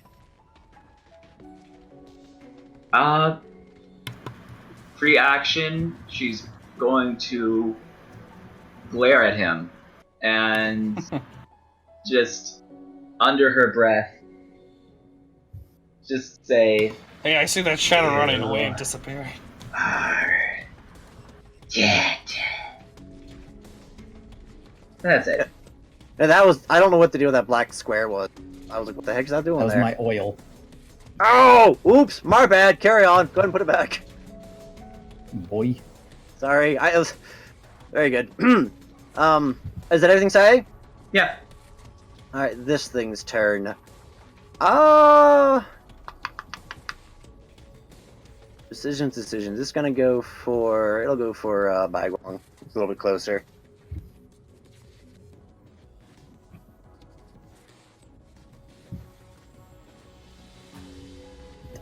Free action. She's going to glare at him and just under her breath, just say, Hey, I see that shadow running away and disappearing. That's it. And that was, I don't know what the deal with that black square was. I was like, what the heck is that doing That was there? my oil. Oh, oops, my bad. Carry on. Go ahead and put it back. Boy. Sorry, I was very good. Is that everything, Say? Yeah. All right, this thing's turn. Decisions. This is gonna go for. It'll go for Baiguang. It's a little bit closer.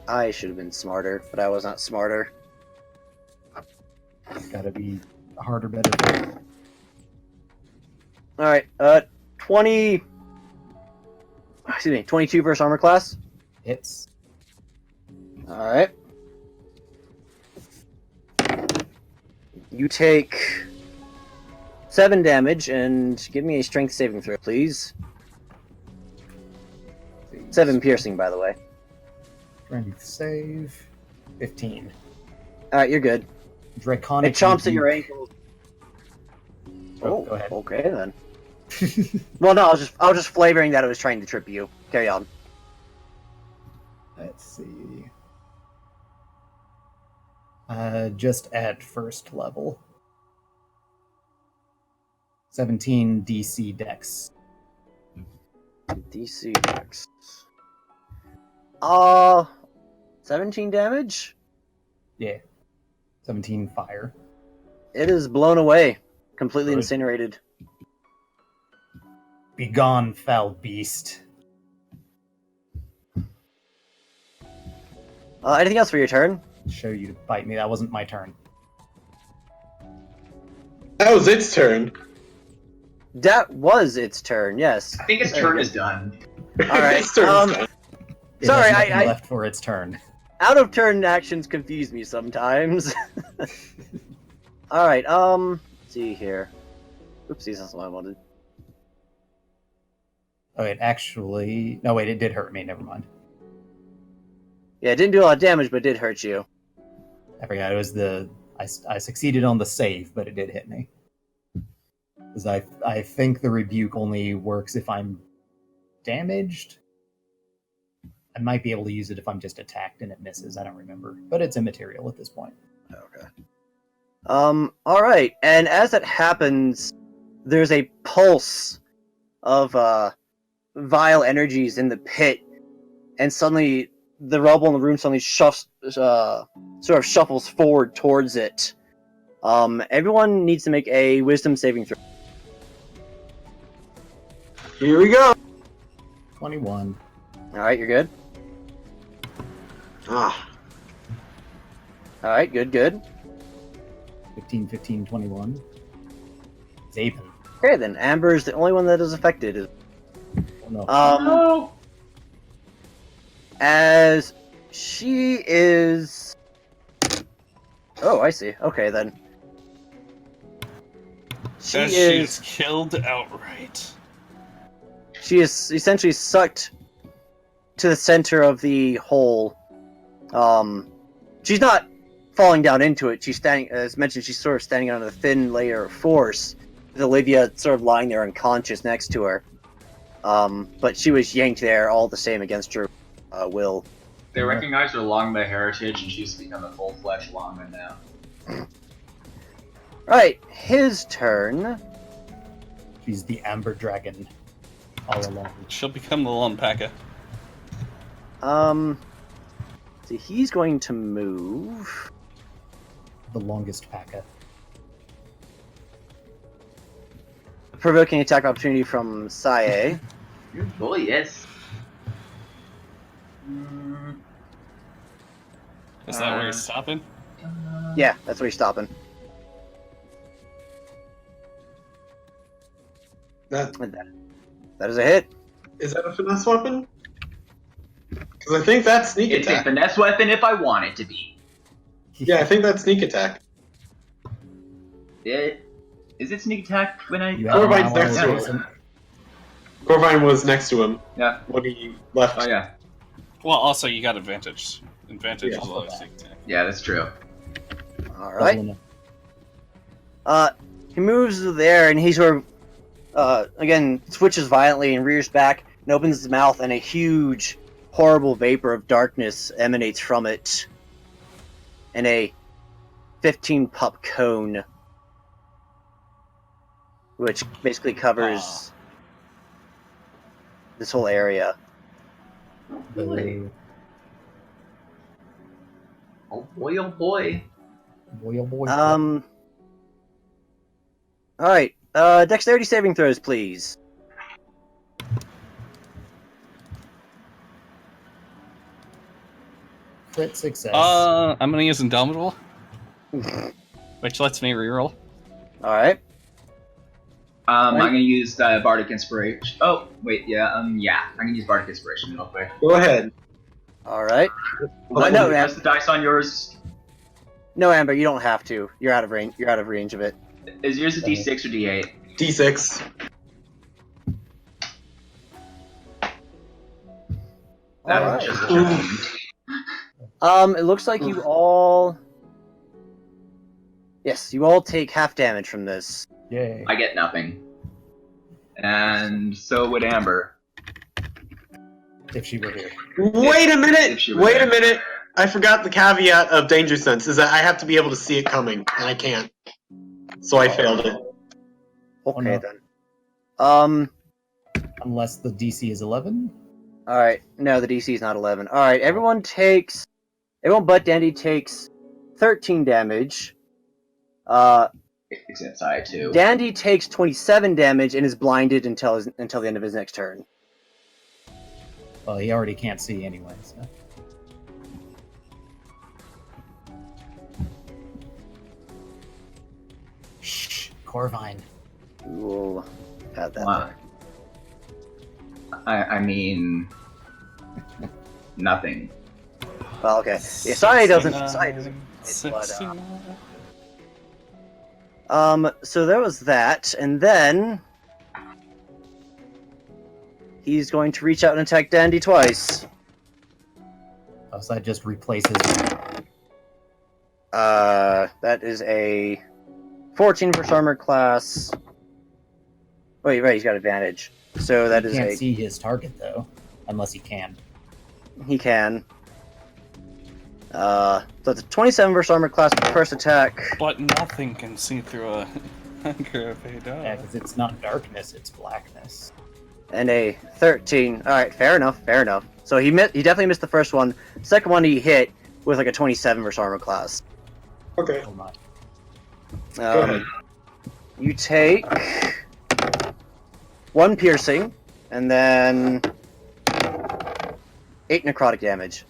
I should have been smarter, but I was not smarter. Gotta be harder, better. All right, 20. Excuse me, 22 versus armor class. Hits. All right. You take 7 damage and give me a strength saving throw, please. 7 piercing, by the way. Strength save. 15. All right, you're good. Draconic. It chomps at rebuke. your ankles. Oh, go ahead. Okay then. Well, no, I was just flavoring that it was trying to trip you. Carry on. Let's see. Just at first level. 17 DC Dex. DC Dex. 17 damage? Yeah. 17 fire. It is blown away. Completely Good. incinerated. Begone, foul beast. Anything else for your turn? Show you to bite me. That wasn't my turn. That was its turn. That was its turn, yes. I think its turn is done. Alright, Its turn's done. It Sorry, has nothing I- left for its turn. out of turn actions confuse me sometimes. Alright, let's see here. Oopsies, that's what I wanted. Oh, it actually... No, wait, it did hurt me. Never mind. Yeah, it didn't do a lot of damage, but it did hurt you. I forgot. It was the... I succeeded on the save, but it did hit me. Because I think the rebuke only works if I'm damaged. I might be able to use it if I'm just attacked and it misses. I don't remember. But it's immaterial at this point. Okay. Alright, and as it happens, there's a pulse of, vile energies in the pit, and suddenly the rubble in the room suddenly sort of shuffles forward towards it. Everyone needs to make a wisdom saving throw. Here we go. 21. Alright, you're good. Ah, Alright, good. 15, 15, 21. It's even. Okay, then Amber is the only one that is affected. Oh, no. No. As she is... Oh, I see. Okay, then. As she's killed outright. She is essentially sucked to the center of the hole. She's not falling down into it. She's standing, as mentioned, she's sort of standing on a thin layer of force, with Olivia sort of lying there unconscious next to her. But she was yanked there all the same against her will. They recognize her longman heritage, and she's become a full-fledged longman now. Right, his turn. She's the Amber Dragon all along. She'll become the Alpaca. So he's going to move. The longest Paca. Provoking attack opportunity from Sae. Good boy, yes. Is that where you're stopping? Yeah, that's where he's stopping. that That is a hit. is that a finesse weapon? Because I think that's sneak It's a attack. finesse weapon if I want it to be. Yeah, I think that's sneak attack. Is it sneak attack when I... You Or have bites an next ally to that him. isn't- Corvine was next to him Yeah. when he left. Oh, yeah. Well, also you got advantage. Advantage Yeah. is always sneak attack. Yeah, that's true. Alright. He moves there and he sort of, again, switches violently and rears back and opens his mouth, and a huge, horrible vapor of darkness emanates from it. And a 15-pup cone, which basically covers this whole area. The Oh boy, oh boy. boy, oh boy. Alright, dexterity saving throws, please. Crit success. I'm gonna use Indomitable, which lets me reroll. Alright. I'm gonna use Bardic Inspiration. Oh, wait, yeah, I'm gonna use Bardic Inspiration real quick. Go ahead. Alright. Let no, me press the dice on yours. No, Amber, you don't have to. You're out of range. You're out of range of it. Is yours a D6 or D8? D6. That Alright. was just a It looks like you all... Yes, you all take half damage from this. Yay. I get nothing. And so would Amber. If she were here. Wait a If minute! she were Wait there. a minute! I forgot the caveat of danger sense is that I have to be able to see it coming, and I can't. So I failed it. Okay, no. then. Unless the DC is 11. Alright. No, the DC is not 11. Alright, everyone but Dandy takes 13 damage. Except I too. Dandy takes 27 damage and is blinded until the end of his next turn. Well, he already can't see anyway, so. Shh, Corvine. We'll add that Wow. there. I mean... nothing. Well, okay. Yeah, Sai doesn't. Sai doesn't. But, So there was that, and then he's going to reach out and attack Dandy twice. Oh, so that just replaces. That is a 14 versus armor class. Wait, right, he's got advantage. So that You is can't a... see his target, though. Unless he can. He can. So it's a 27 versus armor class for the first attack. But nothing can see through a Gravade. Yeah, because it's not darkness, it's blackness. And a 13. Alright, fair enough, fair enough. So he definitely missed the first one. Second one he hit with like a 27 versus armor class. Okay. Oh my. Go ahead. You take 1 piercing, and then 8 necrotic damage.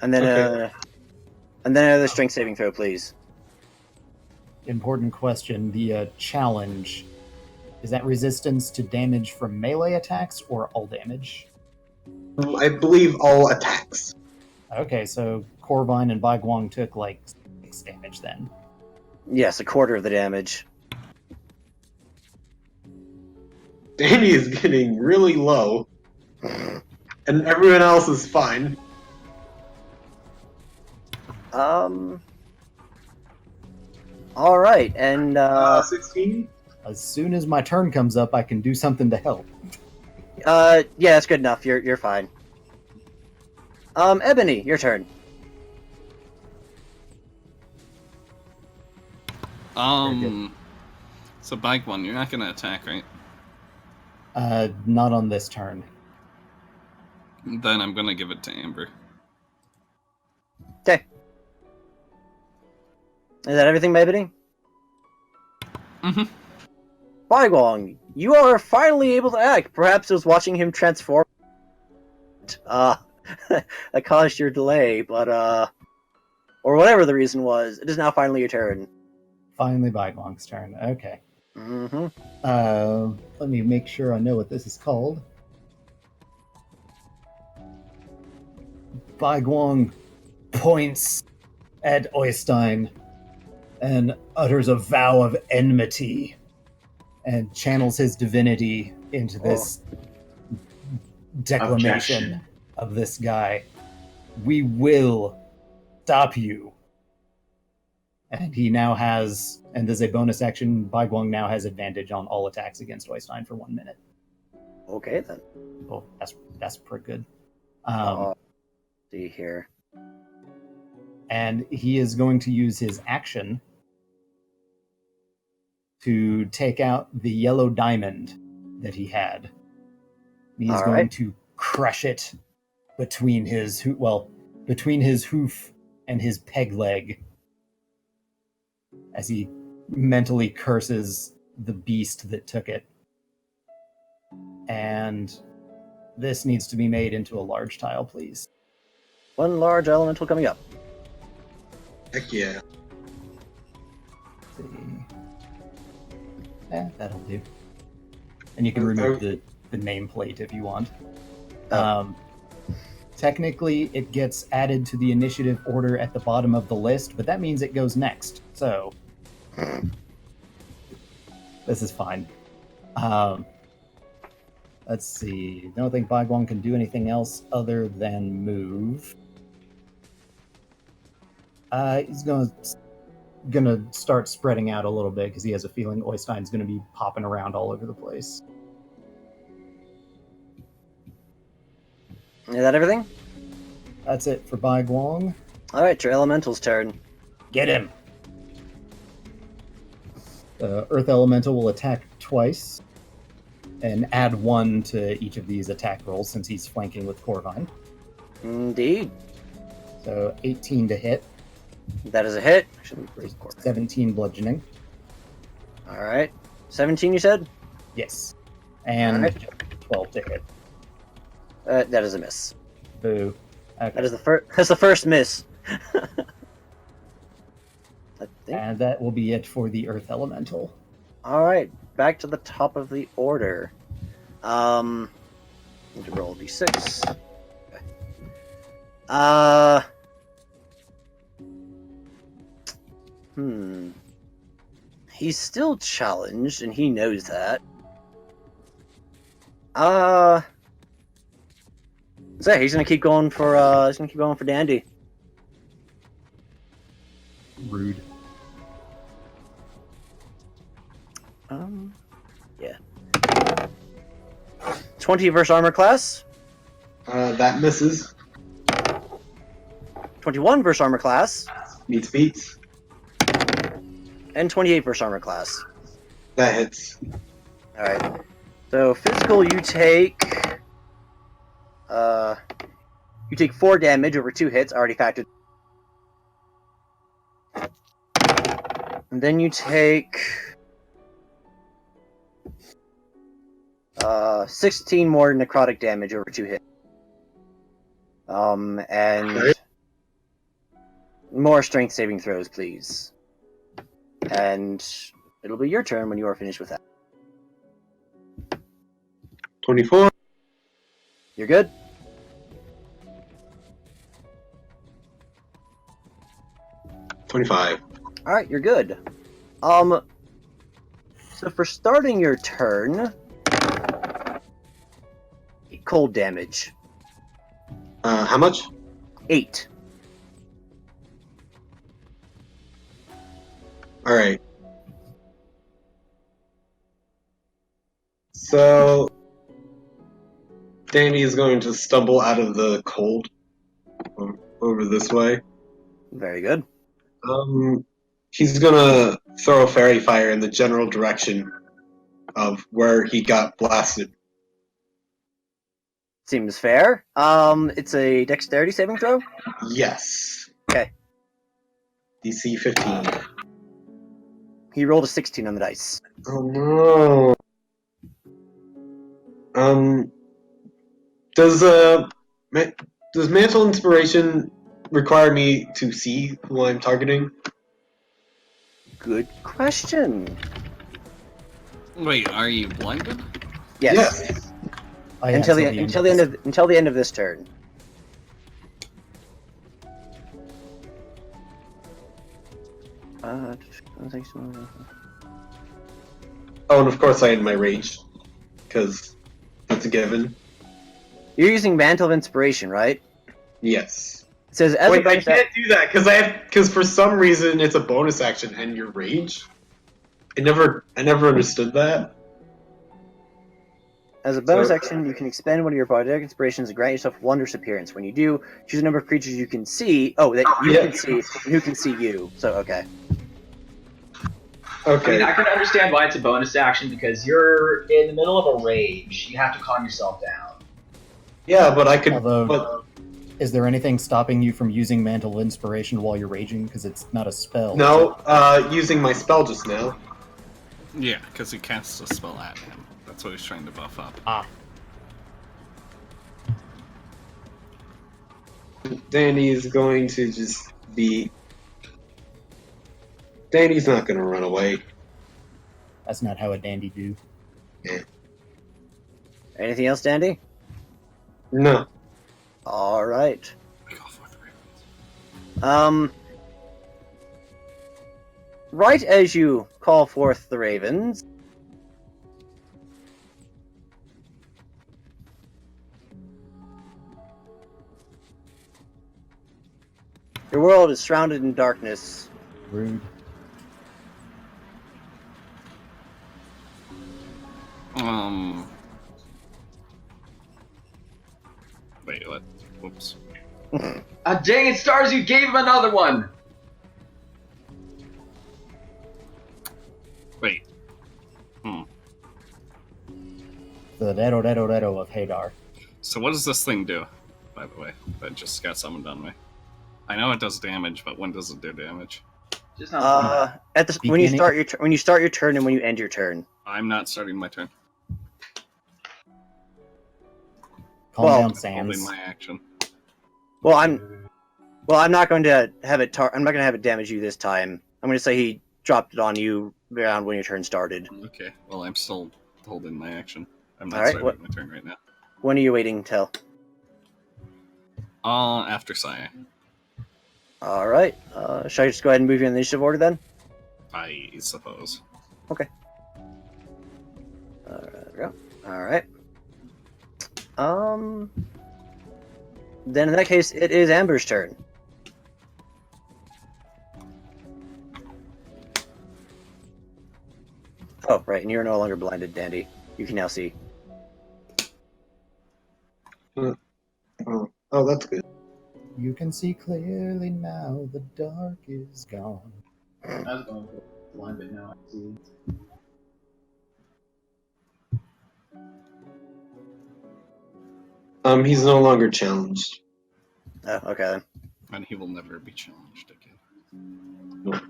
And then Okay. Another strength saving throw, please. Important question. The challenge. Is that resistance to damage from melee attacks or all damage? I believe all attacks. Okay, so Corvine and Bai Guang took like 6 damage then. Yes, a quarter of the damage. Danny is getting really low, and everyone else is fine. Alright, and 16? As soon as my turn comes up, I can do something to help. yeah, that's good enough. You're fine. Ebony, your turn. So bike one, you're not gonna attack, right? Not on this turn. Then I'm gonna give it to Amber. Okay. Is that everything, Ebony? Mm-hmm. Baiguang, you are finally able to act. Perhaps it was watching him transform. That caused your delay, but or whatever the reason was, it is now finally your turn. Finally, Bai Guang's turn. Okay. Mm-hmm. Let me make sure I know what this is called. Bai Guang points at Oystein and utters a vow of enmity and channels his divinity into this declamation Objection. of this guy. We will stop you. And he now has, and as a bonus action, Bai Guang now has advantage on all attacks against Oystein for 1 minute. Okay then. Oh, that's pretty good. See here. And he is going to use his action to take out the yellow diamond that he had. He's All going right. to crush it between his hoof and his peg leg as he mentally curses the beast that took it. And this needs to be made into a large tile, please. 1 large elemental coming up. Heck yeah. Let's see. That'll do. And you can remove the nameplate if you want. Technically, it gets added to the initiative order at the bottom of the list, but that means it goes next. So, this is fine. Let's see. I don't think Bai Guang can do anything else other than move. He's gonna start spreading out a little bit because he has a feeling Oystein's gonna be popping around all over the place. Is that everything? That's it for Bai Guang. Alright, your elemental's turn. Get him! The Earth Elemental will attack twice and add 1 to each of these attack rolls since he's flanking with Corvine. Indeed. So 18 to hit, That is a hit. 17 bludgeoning. Alright. 17 you said? Yes. And Alright. 12 to hit. That is a miss. Boo. Okay. That's the first miss. I think. And that will be it for the Earth Elemental. Alright, back to the top of the order. Need to roll d6. Okay. He's still challenged, and he knows that. So he's gonna keep going for Dandy. Rude. Yeah. 20 versus armor class. That misses. 21 versus armor class. Beats. And 28 versus armor class. That hits. Alright. So physical, you take 4 damage over 2 hits, already factored. And then you take 16 more necrotic damage over 2 hits. And more strength saving throws, please. And it'll be your turn when you are finished with that. 24. You're good? $25. Alright, you're good. So for starting your turn, cold damage. How much? 8. Alright. So, Danny is going to stumble out of the cold over this way. Very good. He's gonna throw a fairy fire in the general direction of where he got blasted. Seems fair. It's a dexterity saving throw? Yes. Okay. DC 15. He rolled a 16 on the dice. Oh no. Does Mantle Inspiration require me to see who I'm targeting? Good question. Wait, are you blinded? Yes. Oh, yeah, Until so the end of this turn. Oh, and of course I had my rage, because that's a given. You're using Mantle of Inspiration, right? Yes. It says as a Wait, I bonus can't do that because for some reason it's a bonus action and your rage. I never understood that. As a bonus action, you can expend one of your bardic inspirations and grant yourself wondrous appearance. When you do, choose a number of creatures you can see. Oh, that you can see, and who can see you. So, okay. I Okay. mean, I can understand why it's a bonus action because you're in the middle of a rage. You have to calm yourself down. Yeah, but I could. Although, But is there anything stopping you from using Mantle Inspiration while you're raging? Because it's not a spell. no, using my spell just now. Yeah, because he casts a spell at him. That's what he's trying to buff up. Ah. Danny's going to just be. Danny's not going to run away. That's not how a dandy do. Anything else, Dandy? No. All right. Make off with the ravens. Right as you call forth the ravens, your world is shrouded in darkness. Rude. Wait, what? Whoops. Dang it, Stars, you gave him another one! Wait. The Dedo of Hadar. So what does this thing do, by the way, that just got summoned on me? I know it does damage, but when does it do damage? Just not At the when you start your turn and when you end your turn. I'm not starting my turn. Calm Well, down, Holding Sans. my action. Well, I'm not going to have it. I'm not going to have it damage you this time. I'm going to say he dropped it on you around when your turn started. Okay, well, I'm still holding my action. I'm not Alright, starting my turn right now. When are you waiting till? After Saya. All right. Should I just go ahead and move you in the initiative order then? I suppose. Okay. There we go. Alright. Then in that case, it is Amber's turn. Oh, right, and you're no longer blinded, Dandy. You can now see. Oh, that's good. You can see clearly now. The dark is gone. I was going for blind, but now I see. He's no longer challenged. Oh, okay then. And he will never be challenged again.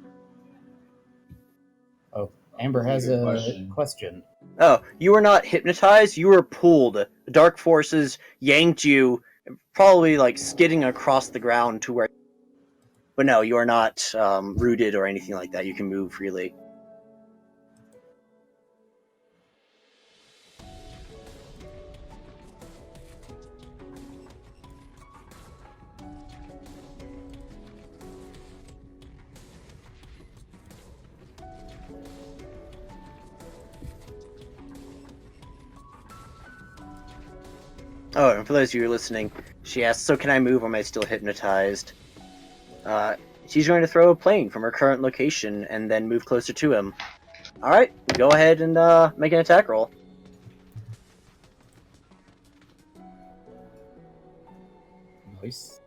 Oh, Amber has Good a question. Oh, you were not hypnotized, you were pulled. Dark forces yanked you, probably like skidding across the ground to where. But no, you are not rooted or anything like that. You can move freely. Oh, and for those of you who are listening, she asked, so can I move or am I still hypnotized? She's going to throw a plane from her current location and then move closer to him. Alright, go ahead and make an attack roll. Nice.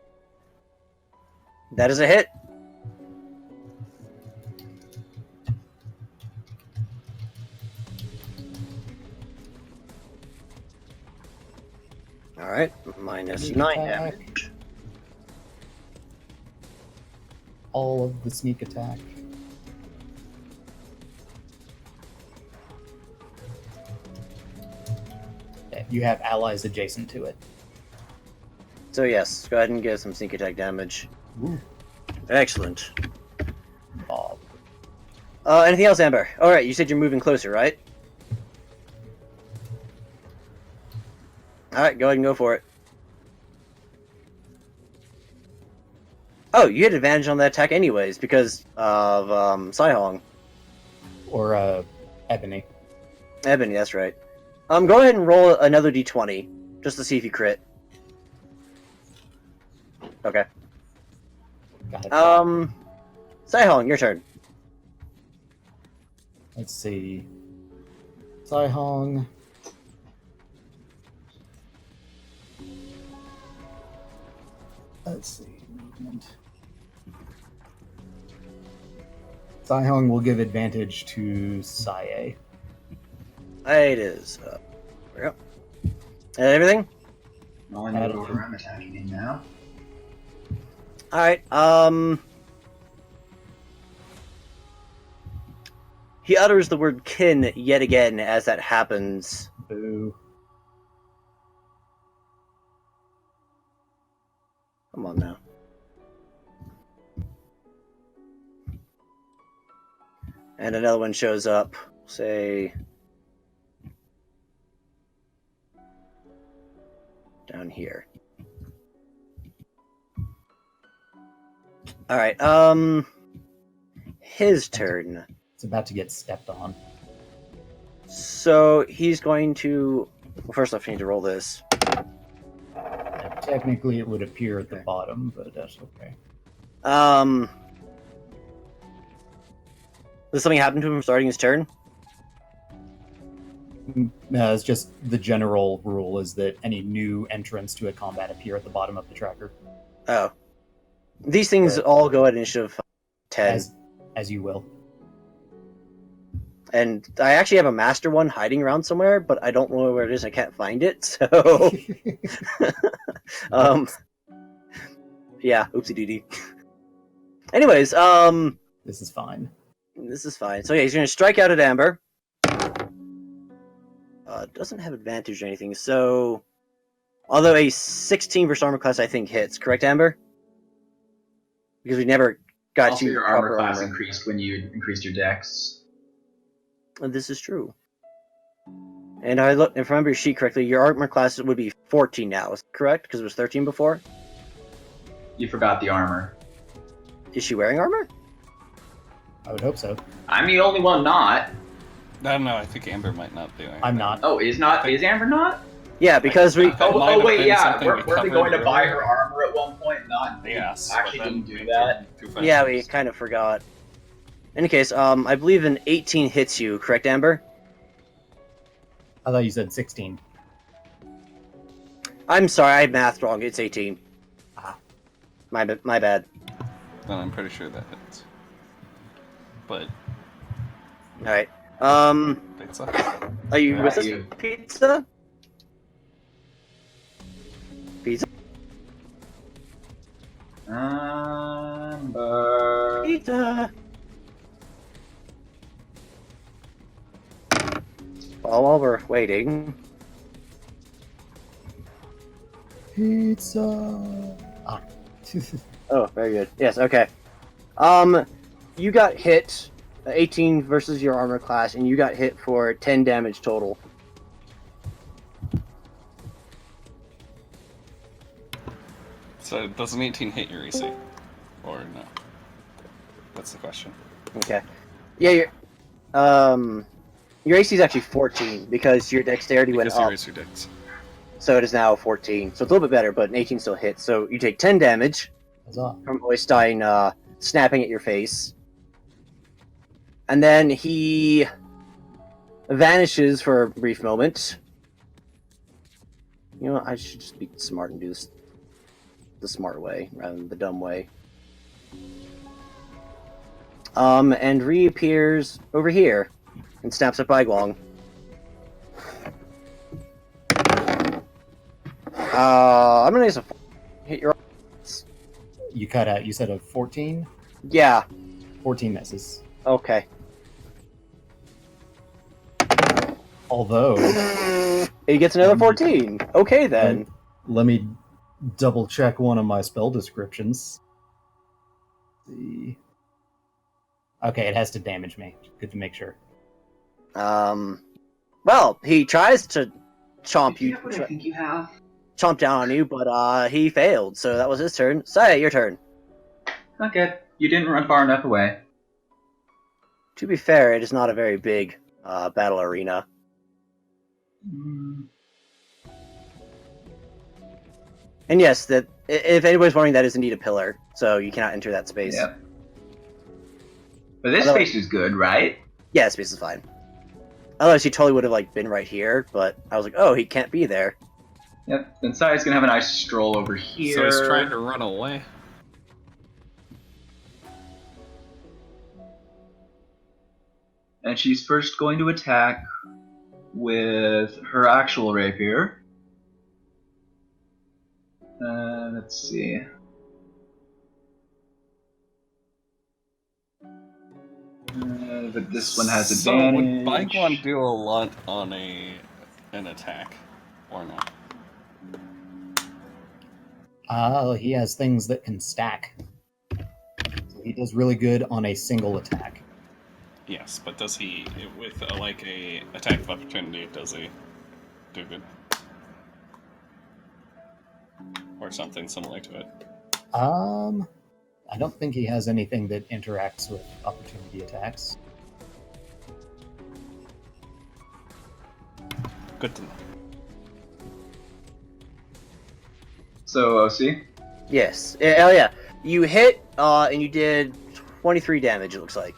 That is a hit. Alright, minus Sneak 9 attack. damage. All of the sneak attack. Yeah, you have allies adjacent to it. So yes, go ahead and get some sneak attack damage. Ooh. Excellent. Bob. Anything else, Amber? Alright, you said you're moving closer, right? Alright, go ahead and go for it. Oh, you had advantage on that attack anyways, because of, Saihong. Or, Ebony. Ebony, that's right. Go ahead and roll another d20, just to see if you crit. Okay. Got it. Saihong, your turn. Let's see. Saihong. Let's see. Movement. Saihong will give advantage to Sae. It is. There we go. And everything? Only know where I'm attacking him now. Alright, he utters the word kin yet again as that happens. Boo. Come on now. And another one shows up. Say... down here. Alright, his turn. It's about to get stepped on. So he's going to... Well, first off, you need to roll this. And technically, it would appear at the bottom, but that's okay. Does something happen to him starting his turn? No, it's just the general rule is that any new entrants to a combat appear at the bottom of the tracker. Oh. These things all go at initiative 10. As you will. And I actually have a master one hiding around somewhere, but I don't know where it is. I can't find it, so... yeah, oopsie doodie. Anyways, This is fine. this is fine. So yeah, he's gonna strike out at Amber. Doesn't have advantage or anything, so... Although a 16 versus armor class I think hits, correct, Amber? Because we never got Also, you your proper armor class armor. increased when you increased your dex. This is true. And if I remember your sheet correctly, your armor class would be 14 now, is that correct? Because it was 13 before? You forgot the armor. Is she wearing armor? I would hope so. I'm the only one not. No, no, I think Amber might not do it. I'm not. Oh, is Amber not? Yeah, because we. That might Oh have wait, been yeah. something we Weren't we going to covered buy earlier. her armor at one point? Not. We Yes, actually but then didn't do we that. too Yeah, we fast. kind of forgot. In any case, I believe an 18 hits you, correct, Amber? I thought you said 16. I'm sorry, I mathed wrong. It's 18. Ah. My bad. Then I'm pretty sure that hits. But All right. pizza. Are you Yeah, with us, you- Pizza? Pizza? Amber. Pizza. Well, while we're waiting, Pizza. Ah. oh, very good. Yes, okay. You got hit 18 versus your armor class, and you got hit for 10 damage total. So does an 18 hit your AC? Or no? That's the question. Okay. Yeah, your AC is actually 14 because your dexterity Because went you up, raise your dex. so it is now 14. So it's a little bit better, but an 18 still hits. So you take 10 damage Huzzah. from Oystein snapping at your face. And then he vanishes for a brief moment. You know, I should just be smart and do this the smart way rather than the dumb way. And reappears over here and snaps at Bygwong. I'm gonna use a hit your. You cut out. You said a 14? Yeah. 14 misses. Okay. Although, He gets another 14. Okay then. let me double check one of my spell descriptions. Let's see. Okay, it has to damage me. Good to make sure. Well, he tries to chomp you, What I think you have. chomp down on you, but he failed. So that was his turn. Saya, your turn. Okay, you didn't run far enough away. To be fair, it is not a very big battle arena. And yes, that if anybody's wondering, that is indeed a pillar, so you cannot enter that space. Yep. But this Although- space is good, right? Yeah, space is fine. Otherwise, he totally would have been right here, but I was like, oh, he can't be there. Yep. Then Saya's gonna have a nice stroll over here. So he's trying to run away. And she's first going to attack with her actual rapier. Let's see. But this one has So advantage. would Bygwan do a lot on an attack, or not? He has things that can stack. So he does really good on a single attack. Yes, but does he, with a attack of opportunity, does he do good? Or something similar to it? I don't think he has anything that interacts with opportunity attacks. Good to know. So, OC? Yes. Oh yeah. You hit, and you did 23 damage. It looks like.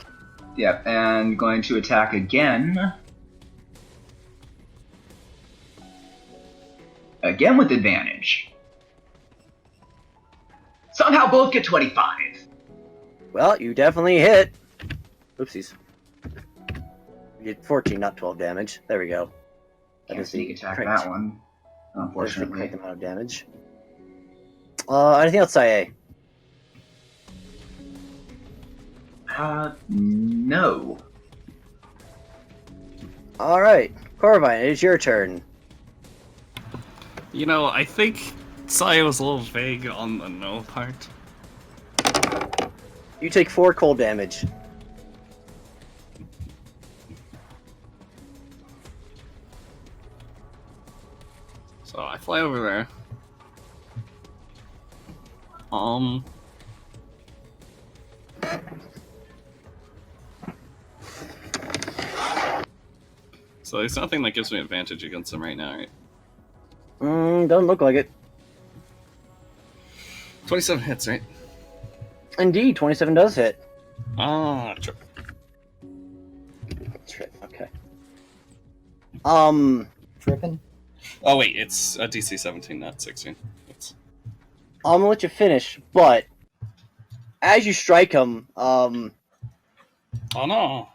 Yep, and going to attack again. Again with advantage. Somehow both get 25. Well, you definitely hit. Oopsies. You did 14, not 12 damage. There we go. Can't is sneak the attack correct- that one, That is the unfortunately. correct amount of damage. Anything else, IA? No. Alright. Corvine, it is your turn. You know, I think Saya was a little vague on the no part. You take 4 cold damage. So I fly over there. So there's nothing that gives me advantage against him right now, right? Doesn't look like it. 27 hits, right? Indeed, 27 does hit. Ah, trip. Trip, okay. Tripping? Oh wait, it's a DC 17, not 16. It's... I'm gonna let you finish, but as you strike him, Oh no!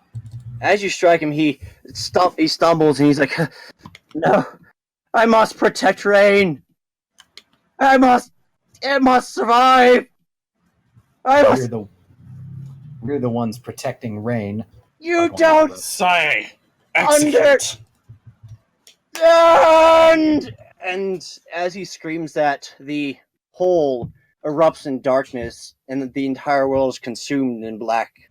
he stumbles and he's like, "No, I must protect Rain. It must survive. We're the ones protecting Rain. You don't Say, execute! stand!" And as he screams that, the hole erupts in darkness, and the entire world is consumed in black.